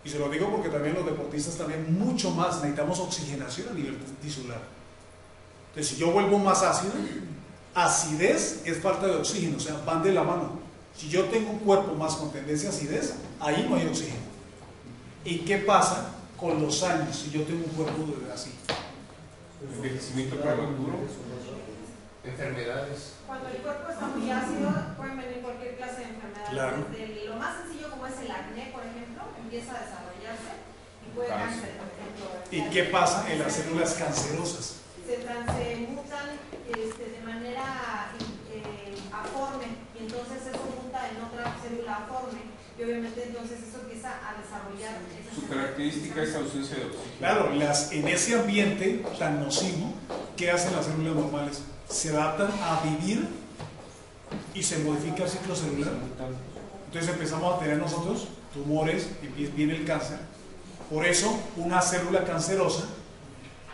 [SPEAKER 1] Y se lo digo porque también los deportistas también mucho más necesitamos oxigenación a nivel tisular. Entonces si yo vuelvo más ácido, acidez es falta de oxígeno, o sea, van de la mano. Si yo tengo un cuerpo más con tendencia a acidez, ahí no hay oxígeno. ¿Y qué pasa con los años si yo tengo un cuerpo así?
[SPEAKER 4] Envejecimiento prematuro.
[SPEAKER 6] Enfermedades.
[SPEAKER 2] Cuando el cuerpo está muy ácido, pueden venir cualquier clase de enfermedades.
[SPEAKER 1] Claro.
[SPEAKER 2] Desde lo más sencillo como es el acné, por ejemplo, empieza a desarrollarse y puede cáncer, por ejemplo.
[SPEAKER 1] ¿Y qué pasa en las células cancerosas?
[SPEAKER 2] Se transmutan de manera aforme y entonces eso muta en otra célula aforme y obviamente entonces eso empieza a desarrollar esas
[SPEAKER 4] Su característica es ausencia de oxígeno.
[SPEAKER 1] Claro, en ese ambiente tan nocivo, ¿qué hacen las células normales? Se adaptan a vivir y se modifica el ciclo celular. Entonces empezamos a tener nosotros tumores y viene el cáncer. Por eso una célula cancerosa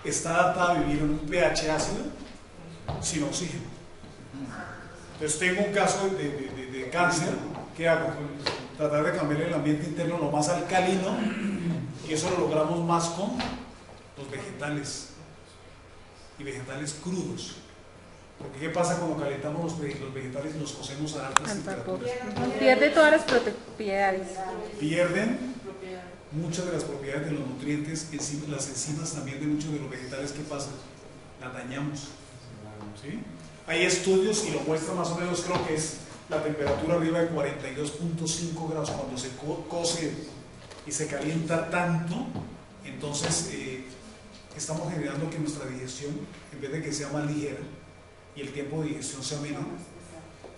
[SPEAKER 1] está adaptada a vivir en un pH ácido sin oxígeno. Entonces tengo un caso de cáncer, ¿qué hago? Tratar de cambiar el ambiente interno lo más alcalino y eso lo logramos más con los vegetales y vegetales crudos. Porque ¿qué pasa cuando calentamos los vegetales y los cocemos a altas temperaturas?
[SPEAKER 3] Pierde todas las propiedades.
[SPEAKER 1] Pierden muchas de las propiedades de los nutrientes, las enzimas también de muchos de los vegetales. ¿Qué pasa? Las dañamos. ¿Sí? Hay estudios y lo muestran más o menos, creo que es la temperatura arriba de 42.5 grados. Cuando se cose y se calienta tanto, entonces estamos generando que nuestra digestión, en vez de que sea más ligera y el tiempo de digestión sea menor,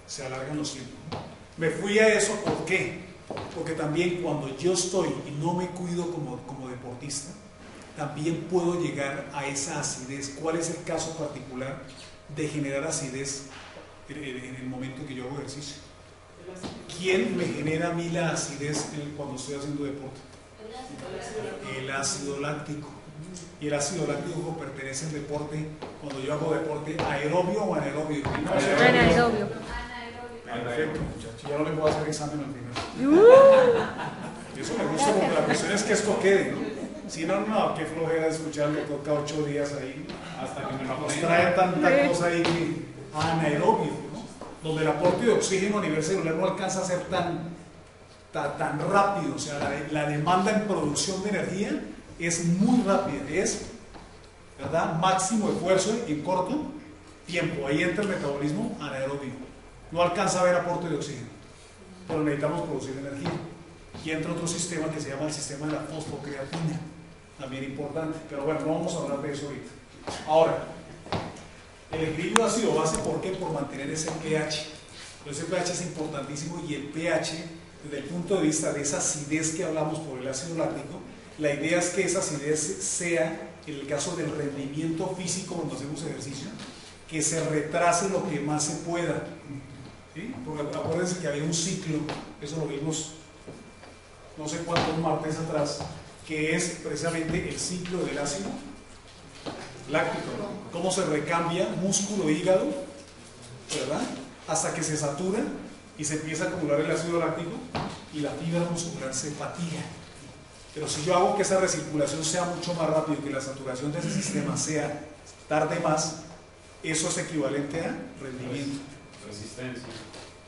[SPEAKER 1] se alargan los tiempos. Me fui a eso, ¿por qué? Porque también cuando yo estoy y no me cuido como deportista, también puedo llegar a esa acidez. ¿Cuál es el caso particular de generar acidez en el momento que yo hago ejercicio? ¿Quién me genera a mí la acidez cuando estoy haciendo deporte? El ácido láctico. Y el ácido láctico pertenece al deporte, cuando yo hago deporte, aerobio o anaerobio.
[SPEAKER 3] Anaerobio.
[SPEAKER 1] Perfecto, muchachos, ya no le puedo hacer examen al final. Eso me gusta porque la cuestión es que esto quede, ¿no? Si no, no, qué flojera escucharlo, toca 8 días ahí, hasta que nos trae tanta cosa ahí anaerobio, ¿no? Donde el aporte de oxígeno a nivel celular no alcanza a ser tan rápido, o sea, la demanda en producción de energía es muy rápida, es, ¿verdad?, máximo esfuerzo en corto tiempo. Ahí entra el metabolismo anaerobio. No alcanza a haber aporte de oxígeno, pero necesitamos producir energía. Y entra otro sistema que se llama el sistema de la fosfocreatina. también importante, pero bueno, no vamos a hablar de eso ahorita. Ahora, el equilibrio ácido-base, ¿por qué? Por mantener ese pH. Entonces el pH es importantísimo, y el pH, desde el punto de vista de esa acidez que hablamos por el ácido láctico, la idea es que esa acidez sea, en el caso del rendimiento físico cuando hacemos ejercicio, que se retrase lo que más se pueda. ¿Sí? Porque acuérdense que había un ciclo, eso lo vimos no sé cuántos martes atrás, que es precisamente el ciclo del ácido láctico, ¿no? Cómo se recambia músculo, hígado, ¿verdad? Hasta que se satura y se empieza a acumular el ácido láctico y la fibra muscular se fatiga. Pero si yo hago que esa recirculación sea mucho más rápido, que la saturación de ese sistema sea tarde más, eso es equivalente a rendimiento.
[SPEAKER 4] Resistencia.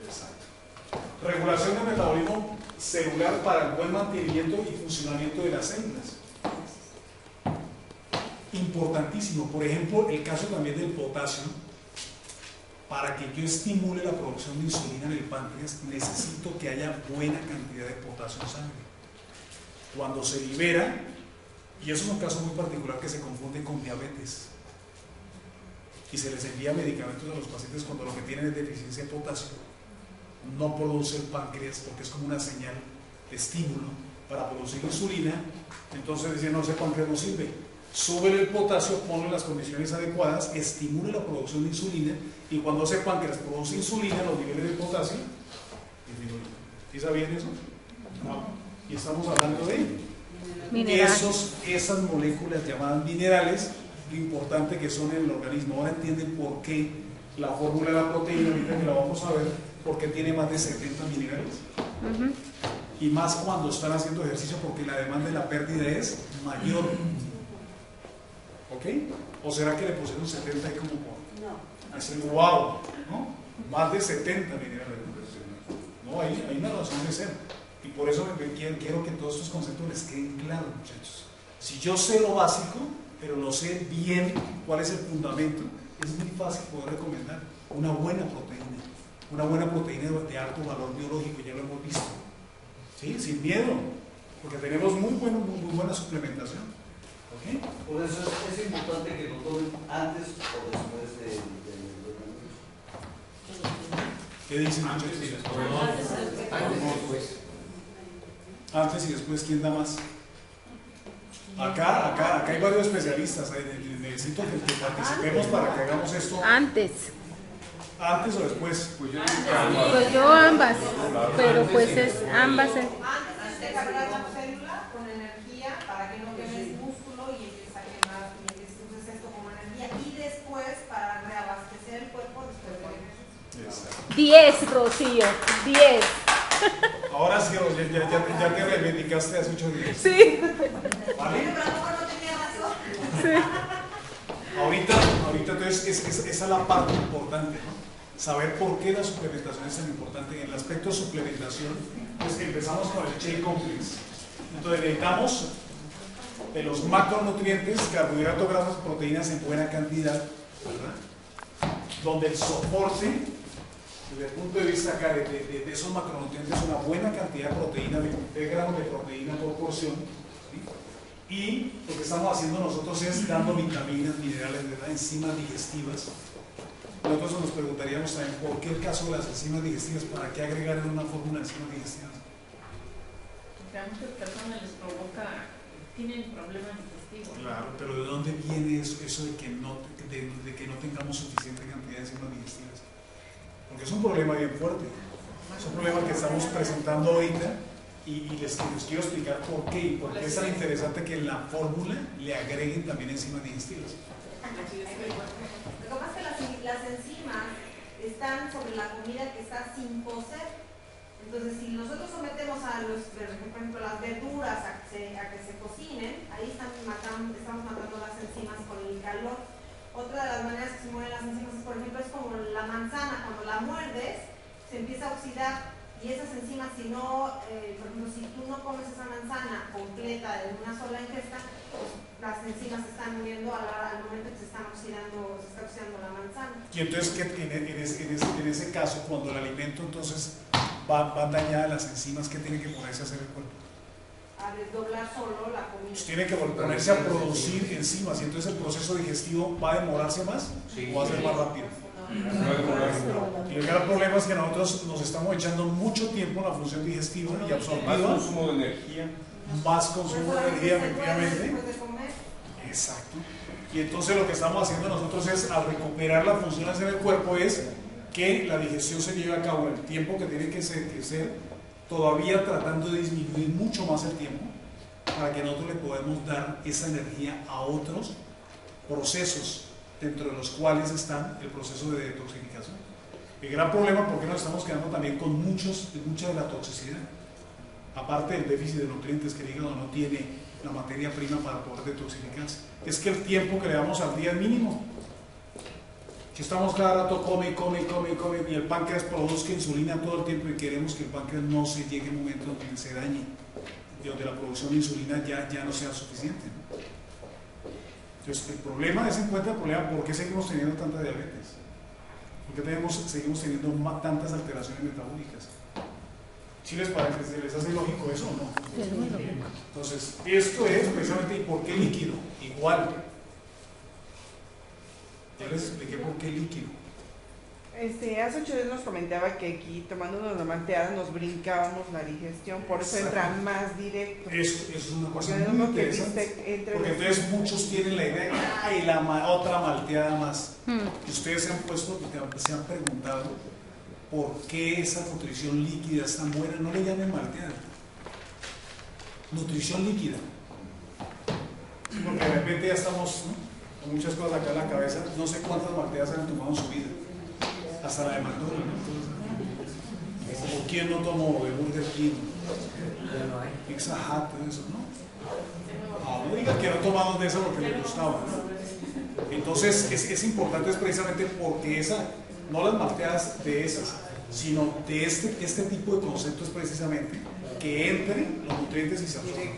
[SPEAKER 1] Exacto. Regulación del metabolismo celular para el buen mantenimiento y funcionamiento de las células. Importantísimo. Por ejemplo, el caso también del potasio. Para que yo estimule la producción de insulina en el páncreas, necesito que haya buena cantidad de potasio en sangre. Cuando se libera, y eso es un caso muy particular que se confunde con diabetes, y se les envía medicamentos a los pacientes cuando lo que tienen es deficiencia de potasio, no produce el páncreas porque es como una señal de estímulo para producir insulina. Entonces dicen, no, ese páncreas no sirve. Súbele el potasio, ponle las condiciones adecuadas, estimule la producción de insulina, y cuando ese páncreas produce insulina, los niveles de potasio disminuyen. ¿Sí sabían eso? No. Y estamos hablando de esas moléculas llamadas minerales, lo importante que son en el organismo. Ahora entienden por qué la fórmula de la proteína, ahorita que la vamos a ver, por qué tiene más de 70 minerales. Y más cuando están haciendo ejercicio, porque la demanda de la pérdida es mayor. ¿Ok? ¿O será que le pusieron 70 ahí como por? No. Así, wow, ¿no? Más de 70 minerales. No, hay una razón de ser. Y por eso quiero que todos estos conceptos les queden claros, muchachos. Si yo sé lo básico, pero lo sé bien, cuál es el fundamento, es muy fácil poder recomendar una buena proteína de alto valor biológico, ya lo hemos visto. ¿Sí? Sin miedo, porque tenemos muy buena suplementación. ¿Okay?
[SPEAKER 6] Por eso es importante que lo tomen antes o después del entrenamiento.
[SPEAKER 1] ¿Qué dicen, muchachos? Antes y después, ¿quién da más? Acá hay varios especialistas. Necesito que participemos para que hagamos esto.
[SPEAKER 3] Antes.
[SPEAKER 1] ¿Antes o después?
[SPEAKER 4] Pues yo
[SPEAKER 3] Pues yo ambas, pero pues es ambas.
[SPEAKER 2] Antes de cargar la célula con energía para que no quemes músculo y empieces a quemar, y uses esto como energía, y después para reabastecer el cuerpo después del ejercicio.
[SPEAKER 3] 10, Rocío, 10.
[SPEAKER 1] Ahora sí, ya te reivindicaste hace 8 días.
[SPEAKER 3] Sí.
[SPEAKER 1] ¿Vale?
[SPEAKER 2] Pero a lo mejor no tenía razón.
[SPEAKER 3] Sí.
[SPEAKER 1] Ahorita entonces esa es la parte importante, ¿no? Saber por qué la suplementación es tan importante. En el aspecto de suplementación, pues empezamos con el shake complex. Entonces necesitamos de los macronutrientes, carbohidratos, grasas, proteínas en buena cantidad, ¿verdad? Donde el soporte, desde el punto de vista acá de esos macronutrientes, es una buena cantidad de proteína, de gramos de proteína por porción, ¿sí? Y lo que estamos haciendo nosotros es dando vitaminas, minerales, ¿verdad? Enzimas digestivas. Nosotros nos preguntaríamos también por qué el caso de las enzimas digestivas, ¿para qué agregar en una fórmula de enzimas digestivas?
[SPEAKER 7] Porque a muchas personas les provoca, tienen problemas digestivos.
[SPEAKER 1] Claro, pero ¿de dónde viene eso de que no tengamos suficiente cantidad de enzimas digestivas? Porque es un problema bien fuerte. Es un problema que estamos presentando ahorita y les quiero explicar por qué y por qué es tan interesante que en la fórmula le agreguen también enzimas digestivas.
[SPEAKER 2] Lo que pasa es que las enzimas están sobre la comida que está sin cocer. Entonces, si nosotros sometemos a por ejemplo, las verduras a que se cocinen, ahí estamos matando las enzimas con el calor. Otra de las maneras que se mueven las enzimas es, por ejemplo, es como la manzana, cuando la muerdes, se empieza a oxidar. Y esas enzimas, si no, por ejemplo, si tú no comes esa manzana completa en una sola ingesta, pues las enzimas se están muriendo al momento que se está oxidando la manzana.
[SPEAKER 1] Y entonces, en ese caso, cuando el alimento entonces van dañadas las enzimas, ¿qué tiene que ponerse a hacer el cuerpo?
[SPEAKER 2] a desdoblar solo la comida.
[SPEAKER 1] Pues tiene que ponerse a producir enzimas y entonces el proceso digestivo va a demorarse más o va a ser más rápido. Y el gran problema es que nosotros nos estamos echando mucho tiempo en la función digestiva y absortiva.
[SPEAKER 4] Más consumo de energía.
[SPEAKER 1] Más consumo de energía, efectivamente.
[SPEAKER 2] Después de comer.
[SPEAKER 1] Exacto. Y entonces lo que estamos haciendo nosotros es, al recuperar las funciones en el cuerpo, es que la digestión se lleve a cabo en el tiempo que tiene que ser, todavía tratando de disminuir mucho más el tiempo, para que nosotros le podamos dar esa energía a otros procesos, dentro de los cuales están el proceso de detoxificación. El gran problema, porque nos estamos quedando también con mucha de la toxicidad, aparte del déficit de nutrientes que el hígado no tiene la materia prima para poder detoxificarse, es que el tiempo que le damos al día es mínimo. Que estamos cada rato come y el páncreas produzca insulina todo el tiempo y queremos que el páncreas no se llegue a un momento donde se dañe, donde la producción de insulina ya no sea suficiente, ¿no? Entonces, el problema es encuentra el problema, ¿por qué seguimos teniendo tanta diabetes? ¿Por qué seguimos teniendo tantas alteraciones metabólicas? ¿Sí les parece? ¿Les hace lógico eso o no?
[SPEAKER 3] Es muy lógico.
[SPEAKER 1] Entonces, esto es precisamente, ¿y por qué líquido? Igual. Ya les expliqué por qué líquido.
[SPEAKER 8] Hace 8 días nos comentaba que aquí, tomándonos la malteada, nos brincábamos la digestión, por eso entra más directo.
[SPEAKER 1] Es una cosa
[SPEAKER 8] Porque
[SPEAKER 1] muy
[SPEAKER 8] uno que
[SPEAKER 1] interesante.
[SPEAKER 8] viste,
[SPEAKER 1] Porque entonces muchos tienen la idea de, ¡ay, otra malteada más! Y ustedes se han preguntado por qué esa nutrición líquida es tan buena. No le llamen malteada. Nutrición líquida. Sí, porque de repente ya estamos, ¿no?, con muchas cosas acá en la cabeza. No sé cuántas malteadas han tomado en su vida. Hasta la de McDonald's, ¿no? ¿O quién no tomó de Burger King? Pizza Hut, todo eso, ¿no? No diga que no tomamos de eso porque le gustaba, ¿no? Entonces es importante, es precisamente porque no las malteadas de esas, sino de este tipo de conceptos precisamente, que entren los nutrientes y se absorben.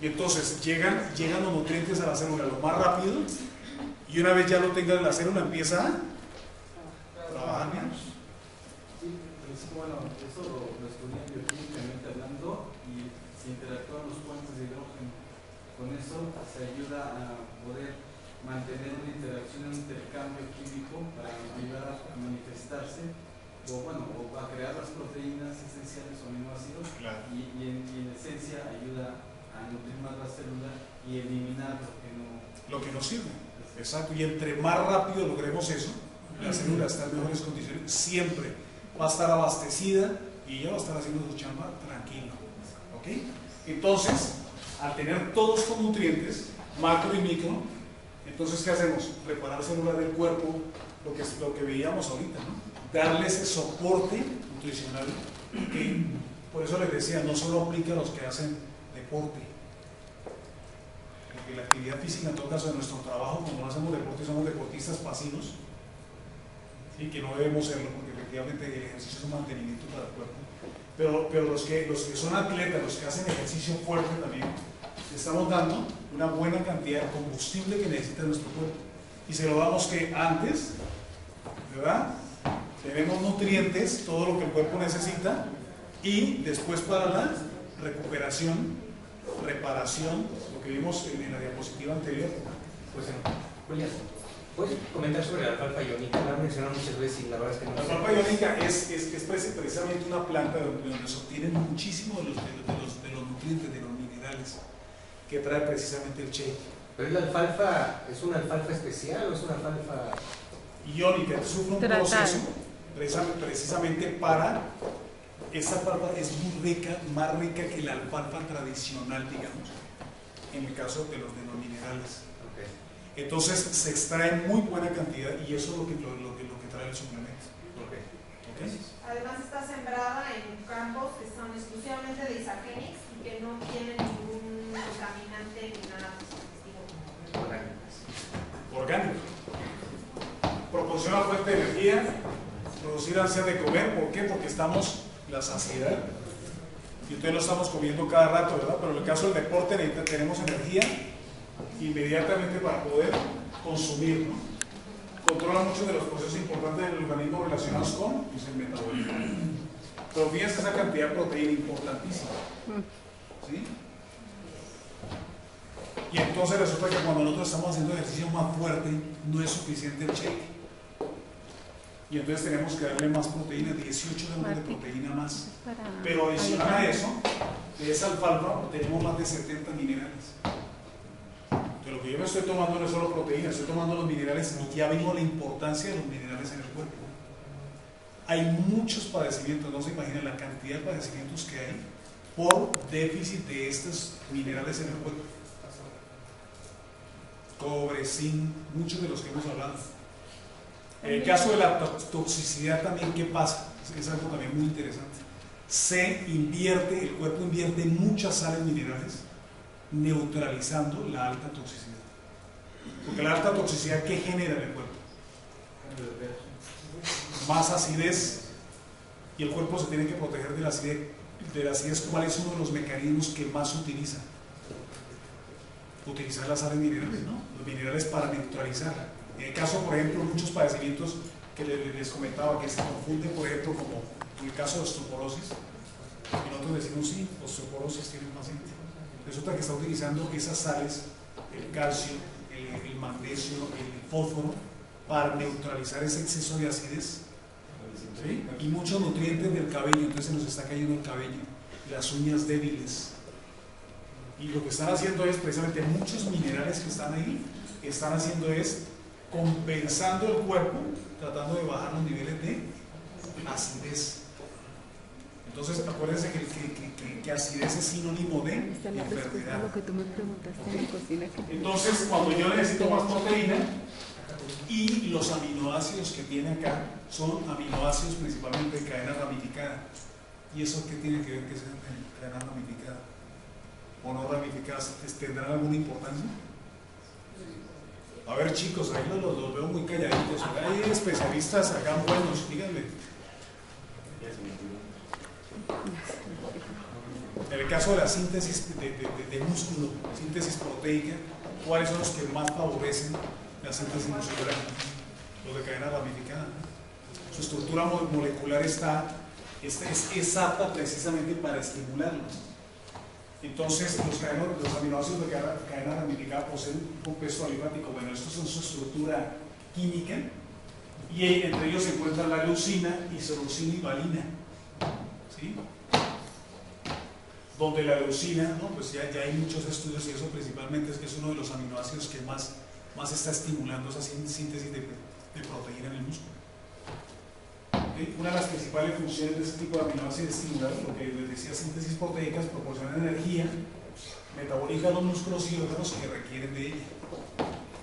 [SPEAKER 1] Y entonces llegan los nutrientes a la célula lo más rápido, y una vez ya lo tengan, la célula empieza a trabajar bien.
[SPEAKER 6] Sí, pues bueno, eso lo estudian bioquímicamente hablando, y si interactúan los puentes de hidrógeno, con eso se ayuda a poder mantener una interacción, un intercambio químico para ayudar a manifestarse o a crear las proteínas esenciales o aminoácidos. Claro. Y en esencia ayuda a nutrir más la célula y eliminar lo que no
[SPEAKER 1] sirve. Exacto. Y entre más rápido logremos eso, la célula está en mejores condiciones, siempre va a estar abastecida y ya va a estar haciendo su chamba tranquilo. ¿Ok? Entonces, al tener todos estos nutrientes, macro y micro, entonces ¿qué hacemos? Preparar células del cuerpo, lo que veíamos ahorita, ¿no? Darle ese soporte nutricional, que por eso les decía, no solo aplica a los que hacen deporte, porque la actividad física, en todo caso, de nuestro trabajo, cuando no hacemos deporte, somos deportistas pasivos, y que no debemos serlo, porque efectivamente el ejercicio es un mantenimiento para el cuerpo. Pero los que son atletas, los que hacen ejercicio fuerte también, le estamos dando una buena cantidad de combustible que necesita nuestro cuerpo. Y se lo damos que antes, ¿verdad? Tenemos nutrientes, todo lo que el cuerpo necesita, y después para la recuperación, reparación, lo que vimos en la diapositiva anterior.
[SPEAKER 9] Pues Julián, ¿puedes comentar sobre la alfalfa iónica? La han mencionado muchas veces y la verdad es que no.
[SPEAKER 1] La alfalfa iónica es precisamente una planta donde se obtienen muchísimo de los nutrientes, de los minerales que trae precisamente el shake.
[SPEAKER 9] ¿Pero la alfalfa es una alfalfa especial o es una alfalfa
[SPEAKER 1] iónica? Sufre un proceso precisamente para. Esa alfalfa es muy rica, más rica que la alfalfa tradicional, digamos, en el caso de los minerales. Okay. Entonces se extrae muy buena cantidad y eso es lo que trae el suplemento. Okay. Okay.
[SPEAKER 2] Además está sembrada en campos que son exclusivamente de Isagénix y que no tienen ningún contaminante ni nada
[SPEAKER 1] orgánico. Proporciona fuente de energía, producir ansia de comer. ¿Por qué? Porque estamos la saciedad y entonces no estamos comiendo cada rato, ¿verdad? Pero en el caso del deporte tenemos energía inmediatamente para poder consumir, ¿no? Controla muchos de los procesos importantes del organismo relacionados con el metabolismo. Pero fíjense esa cantidad de proteína importantísima, ¿sí? Y entonces resulta que cuando nosotros estamos haciendo ejercicio más fuerte, no es suficiente el shake. Y entonces tenemos que darle más proteína, 18 gramos de proteína más. Pero adicional a eso, de esa alfalfa tenemos más de 70 minerales. De lo que yo me estoy tomando no es solo proteína, estoy tomando los minerales y ya vimos la importancia de los minerales en el cuerpo. Hay muchos padecimientos, no se imaginan la cantidad de padecimientos que hay por déficit de estos minerales en el cuerpo. Cobre, zinc, muchos de los que hemos hablado. En el caso de la toxicidad también, ¿qué pasa? Es algo también muy interesante. El cuerpo invierte muchas sales minerales neutralizando la alta toxicidad. Porque la alta toxicidad, ¿qué genera en el cuerpo? Más acidez, y el cuerpo se tiene que proteger de la acidez. ¿Cuál es uno de los mecanismos que más se utiliza? Utilizar las sales minerales, ¿no? Los minerales para neutralizar. En el caso, por ejemplo, muchos padecimientos que les comentaba que se confunden, por ejemplo, como en el caso de osteoporosis, y nosotros decimos sí, osteoporosis tiene un paciente. Resulta que está utilizando esas sales, el calcio, el magnesio, el fósforo, para neutralizar ese exceso de acidez, ¿sí? Y muchos nutrientes del cabello, entonces se nos está cayendo el cabello, las uñas débiles. Y lo que están haciendo es, precisamente, muchos minerales que están ahí, están haciendo es compensando el cuerpo, tratando de bajar los niveles de acidez. Entonces, acuérdense que acidez es sinónimo de enfermedad.
[SPEAKER 3] Lo que tú me preguntaste en la cocina.
[SPEAKER 1] Entonces, cuando yo necesito más proteína, y los aminoácidos que tiene acá son aminoácidos principalmente de cadena ramificada. ¿Y eso qué tiene que ver que sea cadena ramificada? ¿O no ramificadas? ¿Tendrán alguna importancia? A ver, chicos, ahí los veo muy calladitos. Hay especialistas acá buenos, díganme. En el caso de la síntesis de músculo, síntesis proteica, ¿cuáles son los que más favorecen la síntesis muscular? Los de cadena ramificada. Su estructura molecular es apta precisamente para estimularlos. Entonces, los aminoácidos de cadena ramificada poseen un compuesto alifático. Bueno, estos son su estructura química, y entre ellos se encuentran la leucina, isoleucina y valina, ¿sí? Donde la leucina, ¿no? Pues ya hay muchos estudios, y eso principalmente es uno de los aminoácidos que más está estimulando esa síntesis de proteína en el músculo. ¿Okay? Una de las principales funciones de este tipo de aminoácidos es estimular, lo que les decía, síntesis proteicas, proporcionar energía metabólica a los músculos y órganos que requieren de ella.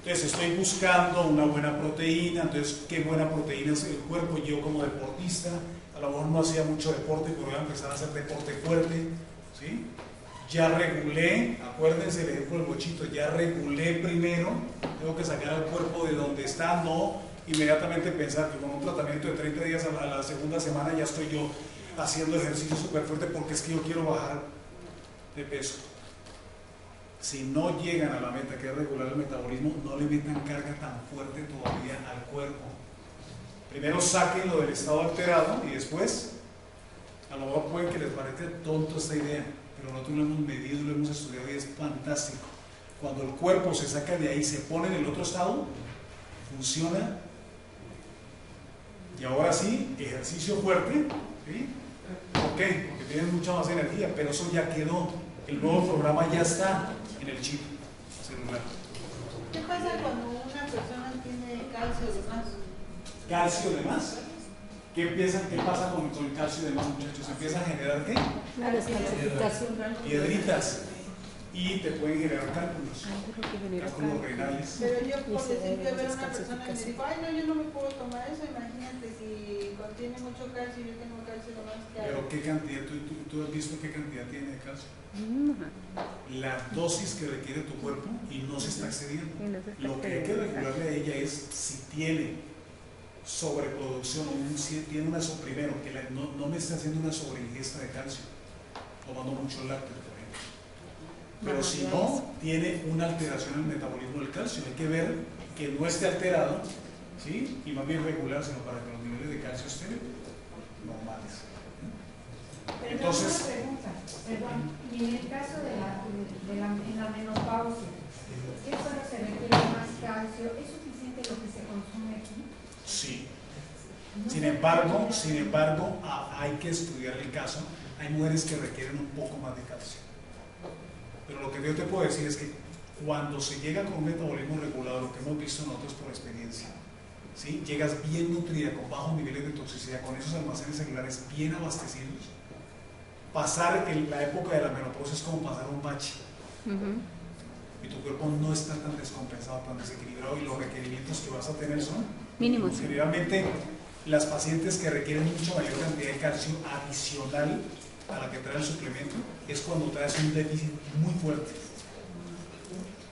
[SPEAKER 1] Entonces estoy buscando una buena proteína. Entonces, ¿qué buena proteína es el cuerpo? Yo como deportista, a lo mejor no hacía mucho deporte, pero voy a empezar a hacer deporte fuerte, ¿sí? Ya regulé, acuérdense el ejemplo del bochito, ya regulé primero, tengo que sacar al cuerpo de donde está, no inmediatamente pensar que con un tratamiento de 30 días a la segunda semana ya estoy yo haciendo ejercicio súper fuerte porque es que yo quiero bajar de peso. Si no llegan a la meta, que es regular el metabolismo, no le metan carga tan fuerte todavía al cuerpo. Primero sáquenlo del estado alterado y después, a lo mejor puede que les parezca tonto esta idea, pero nosotros lo hemos medido y lo hemos estudiado y es fantástico. Cuando el cuerpo se saca de ahí, se pone en el otro estado, funciona. Y ahora sí, ejercicio fuerte, ¿sí? ¿Por qué? Porque tienen mucha más energía, pero eso ya quedó. El nuevo programa ya está en el chip celular.
[SPEAKER 2] ¿Qué pasa cuando una persona tiene calcio de más?
[SPEAKER 1] ¿Calcio de más? ¿Qué pasa con el calcio de más, muchachos? ¿Empieza a generar qué?
[SPEAKER 3] La descalcificación.
[SPEAKER 1] Piedritas. Y te pueden generar cálculos renales.
[SPEAKER 2] Pero yo, por decir, yo veo a una persona y me digo, ay, no, yo no me puedo tomar eso. Imagínate si contiene mucho calcio y yo tengo calcio de más.
[SPEAKER 1] Pero ¿qué cantidad? ¿Tú has visto qué cantidad tiene de calcio? La dosis que requiere tu cuerpo y no se está excediendo. Lo que hay que regularle a ella es si tiene sobreproducción, si tiene una primero, que no me está haciendo una sobreingesta de calcio, tomando mucho lácteo, por ejemplo. Pero si no, tiene una alteración en el metabolismo del calcio. Hay que ver que no esté alterado, ¿sí? Y más bien regular, sino para que los niveles de calcio estén normales.
[SPEAKER 2] Pero
[SPEAKER 1] entonces,
[SPEAKER 2] una pregunta.
[SPEAKER 5] Perdón, y en el caso de en la menopausia, ¿qué cuando se requiere más calcio? ¿Es suficiente lo que se consume aquí?
[SPEAKER 1] Sí. Sin embargo, hay que estudiar el caso. Hay mujeres que requieren un poco más de calcio. Pero lo que yo te puedo decir es que cuando se llega con un metabolismo regulado, lo que hemos visto nosotros por experiencia, ¿sí? Llegas bien nutrida, con bajos niveles de toxicidad, con esos almacenes celulares bien abastecidos. Pasar la época de la menopausia es como pasar un bache. Y tu cuerpo no está tan descompensado, tan desequilibrado, y los requerimientos que vas a tener son
[SPEAKER 3] mínimos.
[SPEAKER 1] Generalmente las pacientes que requieren mucha mayor cantidad de calcio adicional a la que trae el suplemento es cuando traes un déficit muy fuerte.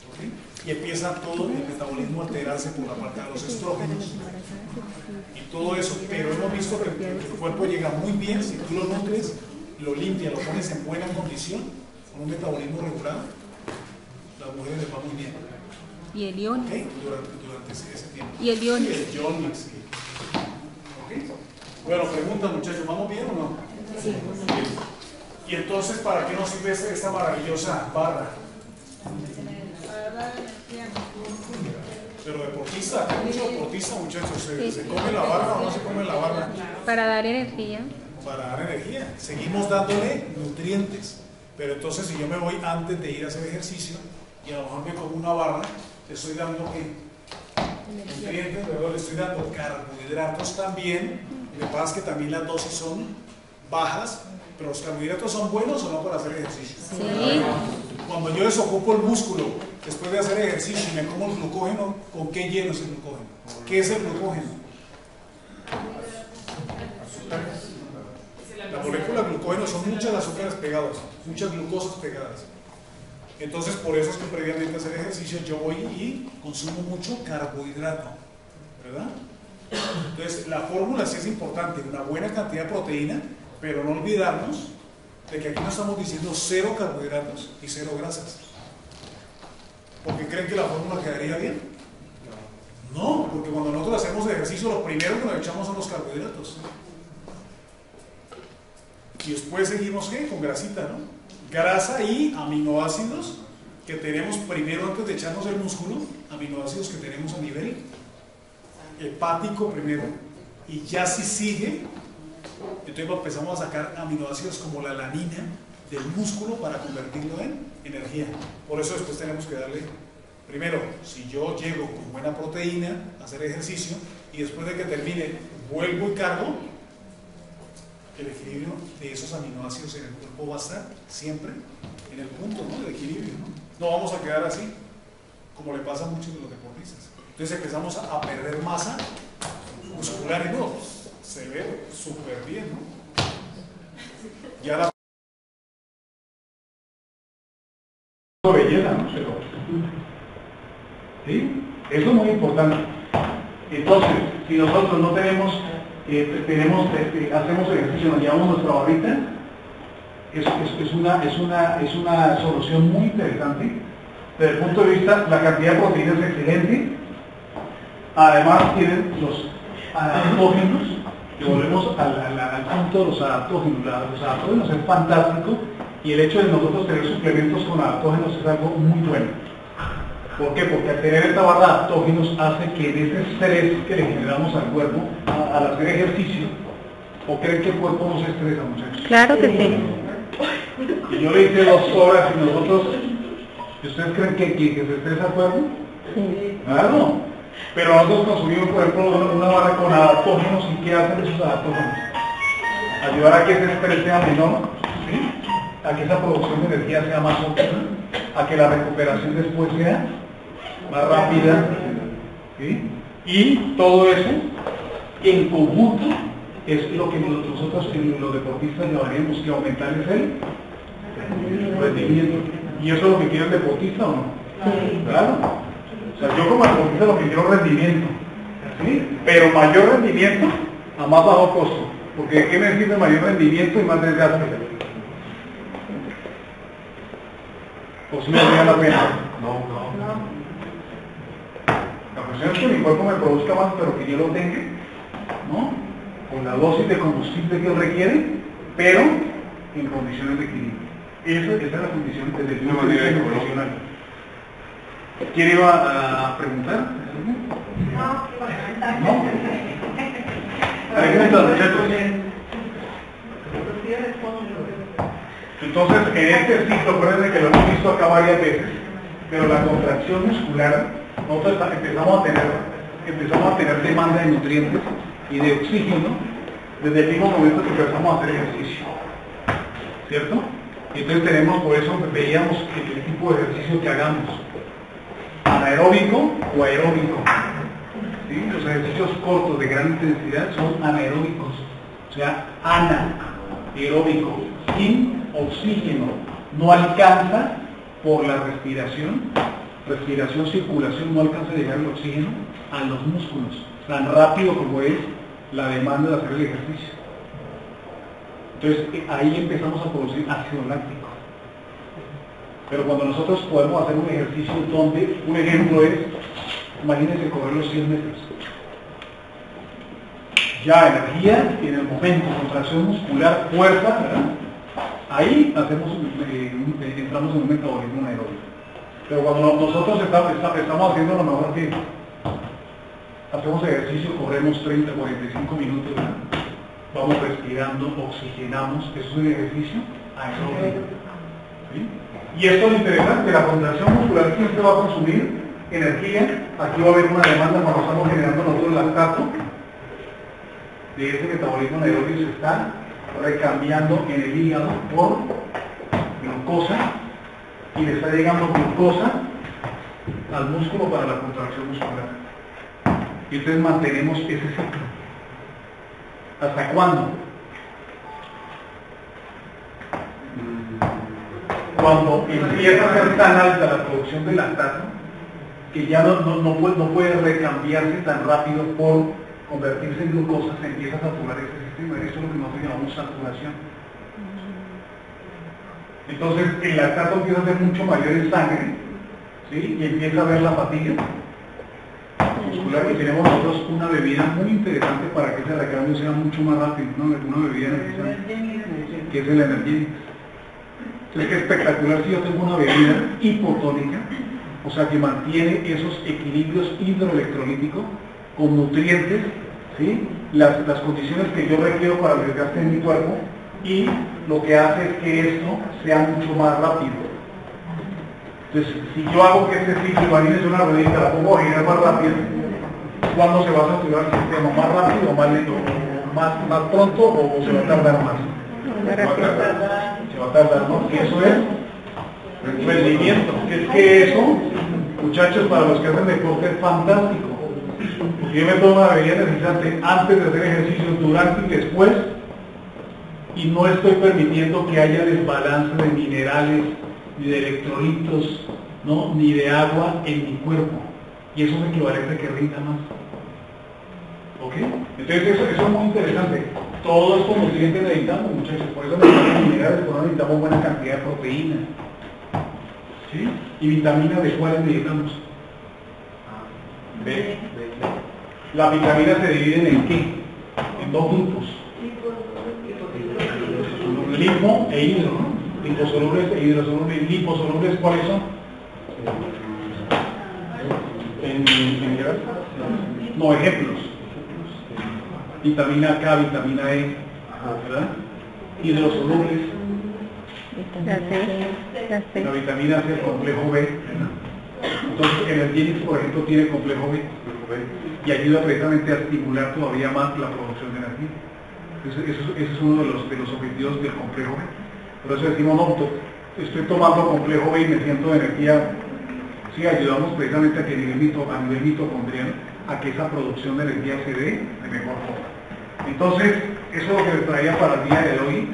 [SPEAKER 1] ¿Okay? Y empieza todo el metabolismo a alterarse por la parte de los estrógenos y todo eso, pero hemos visto que el cuerpo llega muy bien si tú lo nutres, lo limpias, lo pones en buena condición, con un metabolismo regulado, las mujeres les va muy bien.
[SPEAKER 3] ¿Y el ion?
[SPEAKER 1] ¿Okay? Durante ese tiempo.
[SPEAKER 3] ¿Y el ion?
[SPEAKER 1] Y el ion, sí. ¿Okay? Bueno, pregunta muchachos, ¿vamos bien o no?
[SPEAKER 3] Sí.
[SPEAKER 1] Bien. Y entonces, ¿para qué nos sirve esta maravillosa barra? Pero deportista, hay mucho deportista, muchachos. ¿Se come la barra o no se come la barra?
[SPEAKER 3] Para dar energía.
[SPEAKER 1] Para dar energía. Seguimos dándole nutrientes. Pero entonces, si yo me voy antes de ir a hacer ejercicio y a lo mejor me como una barra, le estoy dando nutrientes, luego le estoy dando carbohidratos también. Y lo que pasa es que también las dosis son bajas, pero los carbohidratos son buenos o no para hacer ejercicio.
[SPEAKER 3] Sí.
[SPEAKER 1] Cuando yo desocupo el músculo después de hacer ejercicio y me como el glucógeno, ¿con qué lleno es el glucógeno? ¿Qué es el glucógeno? La molécula de glucógeno son muchas azúcares pegadas, muchas glucosas pegadas. Entonces, por eso es que previamente a hacer ejercicio yo voy y consumo mucho carbohidrato, ¿verdad? Entonces, la fórmula sí es importante, una buena cantidad de proteína, pero no olvidarnos de que aquí no estamos diciendo 0 carbohidratos y 0 grasas. ¿Porque creen que la fórmula quedaría bien? No, porque cuando nosotros hacemos ejercicio, lo primero que nos echamos son los carbohidratos. Y después seguimos, ¿qué? Con grasita, ¿no? Grasa y aminoácidos que tenemos primero antes de echarnos el músculo, aminoácidos que tenemos a nivel hepático primero. Y ya si sigue, entonces empezamos a sacar aminoácidos como la alanina del músculo para convertirlo en energía. Por eso después tenemos que darle, primero, si yo llego con buena proteína a hacer ejercicio y después de que termine vuelvo y cargo, el equilibrio de esos aminoácidos en el cuerpo va a estar siempre en el punto, ¿no?, de equilibrio, ¿no? No vamos a quedar así, como le pasa a muchos de los deportistas. Entonces empezamos a perder masa muscular y no, se ve súper bien, ¿no? Ya la belleza, ¿no? Pero, ¿sí? Eso es muy importante. Entonces, si nosotros no tenemos hacemos ejercicio, nos llevamos nuestra barrita, es una solución muy interesante. Desde el punto de vista, la cantidad de proteína es excelente. Además tienen los adaptógenos, que volvemos al punto de los adaptógenos. Los adaptógenos es fantástico, y el hecho de nosotros tener suplementos con adaptógenos es algo muy bueno. ¿Por qué? Porque al tener esta barra de adaptógenos hace que en ese estrés que le generamos al cuerpo al hacer ejercicio, ¿o creen que el cuerpo no se estresa, muchachos?
[SPEAKER 3] Claro que sí.
[SPEAKER 1] Y yo le hice 2 horas y nosotros, ¿ustedes creen que se estresa el cuerpo?
[SPEAKER 3] Sí.
[SPEAKER 1] Claro. Pero nosotros consumimos, por ejemplo, una barra con adaptógenos, y ¿qué hacen esos adaptógenos? Ayudar a que ese estrés sea menor, ¿sí?, a que esa producción de energía sea más óptima, a que la recuperación después sea más rápida, ¿sí? Y todo eso en conjunto es lo que nosotros los deportistas llamaríamos que aumentar el rendimiento. ¿Y eso es lo que quiere el deportista o no? Sí. Claro. O sea, yo como deportista lo que quiero es rendimiento, ¿sí? Pero mayor rendimiento a más bajo costo. Porque ¿de qué me sirve mayor rendimiento y más desgaste? ¿O si me vale la pena? No. La cuestión es que mi cuerpo me produzca más, pero que yo lo tenga, ¿no?, con la dosis de combustible que él requiere, pero en condiciones de equilibrio.
[SPEAKER 10] Esa es la condición desde el
[SPEAKER 4] Una
[SPEAKER 10] punto de
[SPEAKER 4] manera
[SPEAKER 10] vista
[SPEAKER 4] económica.
[SPEAKER 10] nutricional. ¿Quién iba a preguntar? ¿No? Preguntas, muchachos. Entonces, en este ciclo, acuérdense que lo hemos visto acá varias veces, pero la contracción muscular, nosotros empezamos a tener demanda de nutrientes y de oxígeno desde el mismo momento que empezamos a hacer ejercicio, ¿cierto? Entonces tenemos, por eso veíamos el tipo de ejercicio que hagamos, anaeróbico o aeróbico, ¿sí? Los ejercicios cortos de gran intensidad son anaeróbicos, o sea, anaeróbico, sin oxígeno, no alcanza por la respiración, circulación, no alcanza a llegar el oxígeno a los músculos, tan rápido como es la demanda de hacer el ejercicio. Entonces ahí empezamos a producir ácido láctico. Pero cuando nosotros podemos hacer un ejercicio donde, un ejemplo es, imagínense correr los 100 metros. Ya energía, en el momento, contracción muscular, fuerza, ¿verdad? Ahí hacemos, entramos en un metabolismo anaeróbico. Pero cuando nosotros estamos haciendo lo mejor que hacemos ejercicio, corremos 30, 45 minutos, ¿verdad? Vamos respirando, oxigenamos, eso es un ejercicio aeróbico. ¿Sí? Y esto es lo interesante, la contracción muscular siempre va a consumir energía. Aquí va a haber una demanda cuando estamos generando nosotros el lactato. De ese metabolismo anaeróbico se está recambiando en el hígado por glucosa y le está llegando glucosa al músculo para la contracción muscular. Y entonces mantenemos ese ciclo. ¿Hasta cuándo? Cuando empieza a ser tan alta la producción de lactato que ya no puede recambiarse tan rápido por convertirse en glucosa, se empieza a saturar ese sistema. Eso es lo que nosotros llamamos saturación. Entonces el lactato empieza a ser mucho mayor en sangre, ¿sí? Y empieza a haber la fatiga muscular, y tenemos nosotros una bebida muy interesante para que ese recambio sea mucho más rápido, ¿no? Una bebida necesaria, que es el energético. Entonces, qué espectacular si yo tengo una bebida hipotónica, o sea que mantiene esos equilibrios hidroelectrolíticos con nutrientes, ¿sí? Las condiciones que yo requiero para el desgaste de mi cuerpo, y lo que hace es que esto sea mucho más rápido. Entonces, si yo hago que este ciclo, imagínense una ruedita, la pongo a girar más rápido, ¿cuándo se va a saturar el sistema? ¿Más rápido o más lento? ¿Más pronto o se va a tardar más? Se va a tardar, ¿no? Que eso es rendimiento. Que eso, muchachos, para los que hacen deporte es fantástico. Porque yo me tomo una bebida energizante antes de hacer ejercicio, durante y después, y no estoy permitiendo que haya desbalance de minerales, ni de electrolitos, ¿no? Ni de agua en mi cuerpo. Y eso es equivalente a que rinda más. ¿Ok? Entonces eso es muy interesante. Todos estos nutrientes necesitamos, muchachos. Por eso necesitamos minerales, por eso necesitamos buena cantidad de proteína. ¿Sí? ¿Y vitaminas de cuáles necesitamos? B. La vitamina se divide en qué? En dos grupos. Lipo e hidro, ¿no? Liposolubles e hidrosolubles. ¿Liposolubles cuáles son? No, ejemplos. Vitamina K, vitamina E, ¿verdad? Hidrosolubles. La vitamina C, el complejo B, ¿verdad? Entonces, el Energetics, por ejemplo, tiene complejo B y ayuda precisamente a estimular todavía más la producción de energía. Ese es uno de los objetivos del complejo B. Por eso decimos, no, estoy tomando complejo B y me siento de energía. Sí, ayudamos precisamente a que a nivel mitocondrial, a que esa producción de energía se dé de mejor forma. Entonces, eso es lo que les traía para el día de hoy,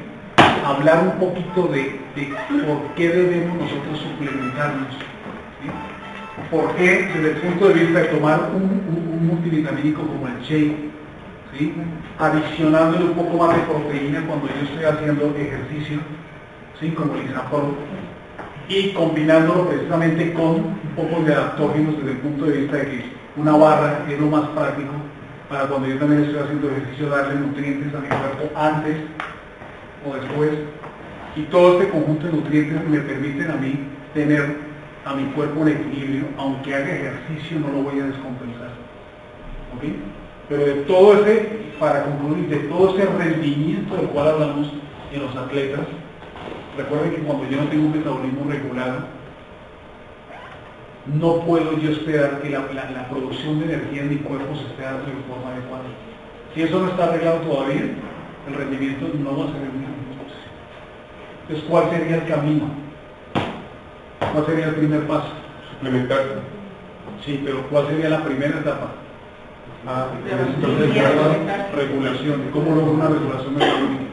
[SPEAKER 10] hablar un poquito de por qué debemos nosotros suplementarnos. ¿Sí? ¿Por qué, desde el punto de vista de tomar un multivitamínico como el shake, ¿sí? Adicionándole un poco más de proteína cuando yo estoy haciendo ejercicio, ¿sí? Como el Isapro, y combinándolo precisamente con un poco de adaptógenos desde el punto de vista de que una barra es lo más práctico para cuando yo también estoy haciendo ejercicio, darle nutrientes a mi cuerpo antes o después, Y todo este conjunto de nutrientes me permiten a mí tener a mi cuerpo en equilibrio, aunque haga ejercicio no lo voy a descompensar. ¿Ok? Pero de todo ese, para concluir, de todo ese rendimiento del cual hablamos en los atletas, recuerden que cuando yo no tengo un metabolismo regulado, no puedo yo esperar que la producción de energía en mi cuerpo se esté dando de forma adecuada. Si eso no está arreglado todavía, el rendimiento no va a ser el mismo. Entonces, ¿cuál sería el camino? ¿Cuál sería el primer paso?
[SPEAKER 4] Suplementar.
[SPEAKER 10] Sí, pero ¿cuál sería la primera etapa? Entonces, regulación. ¿Cómo logro una regulación metabólica?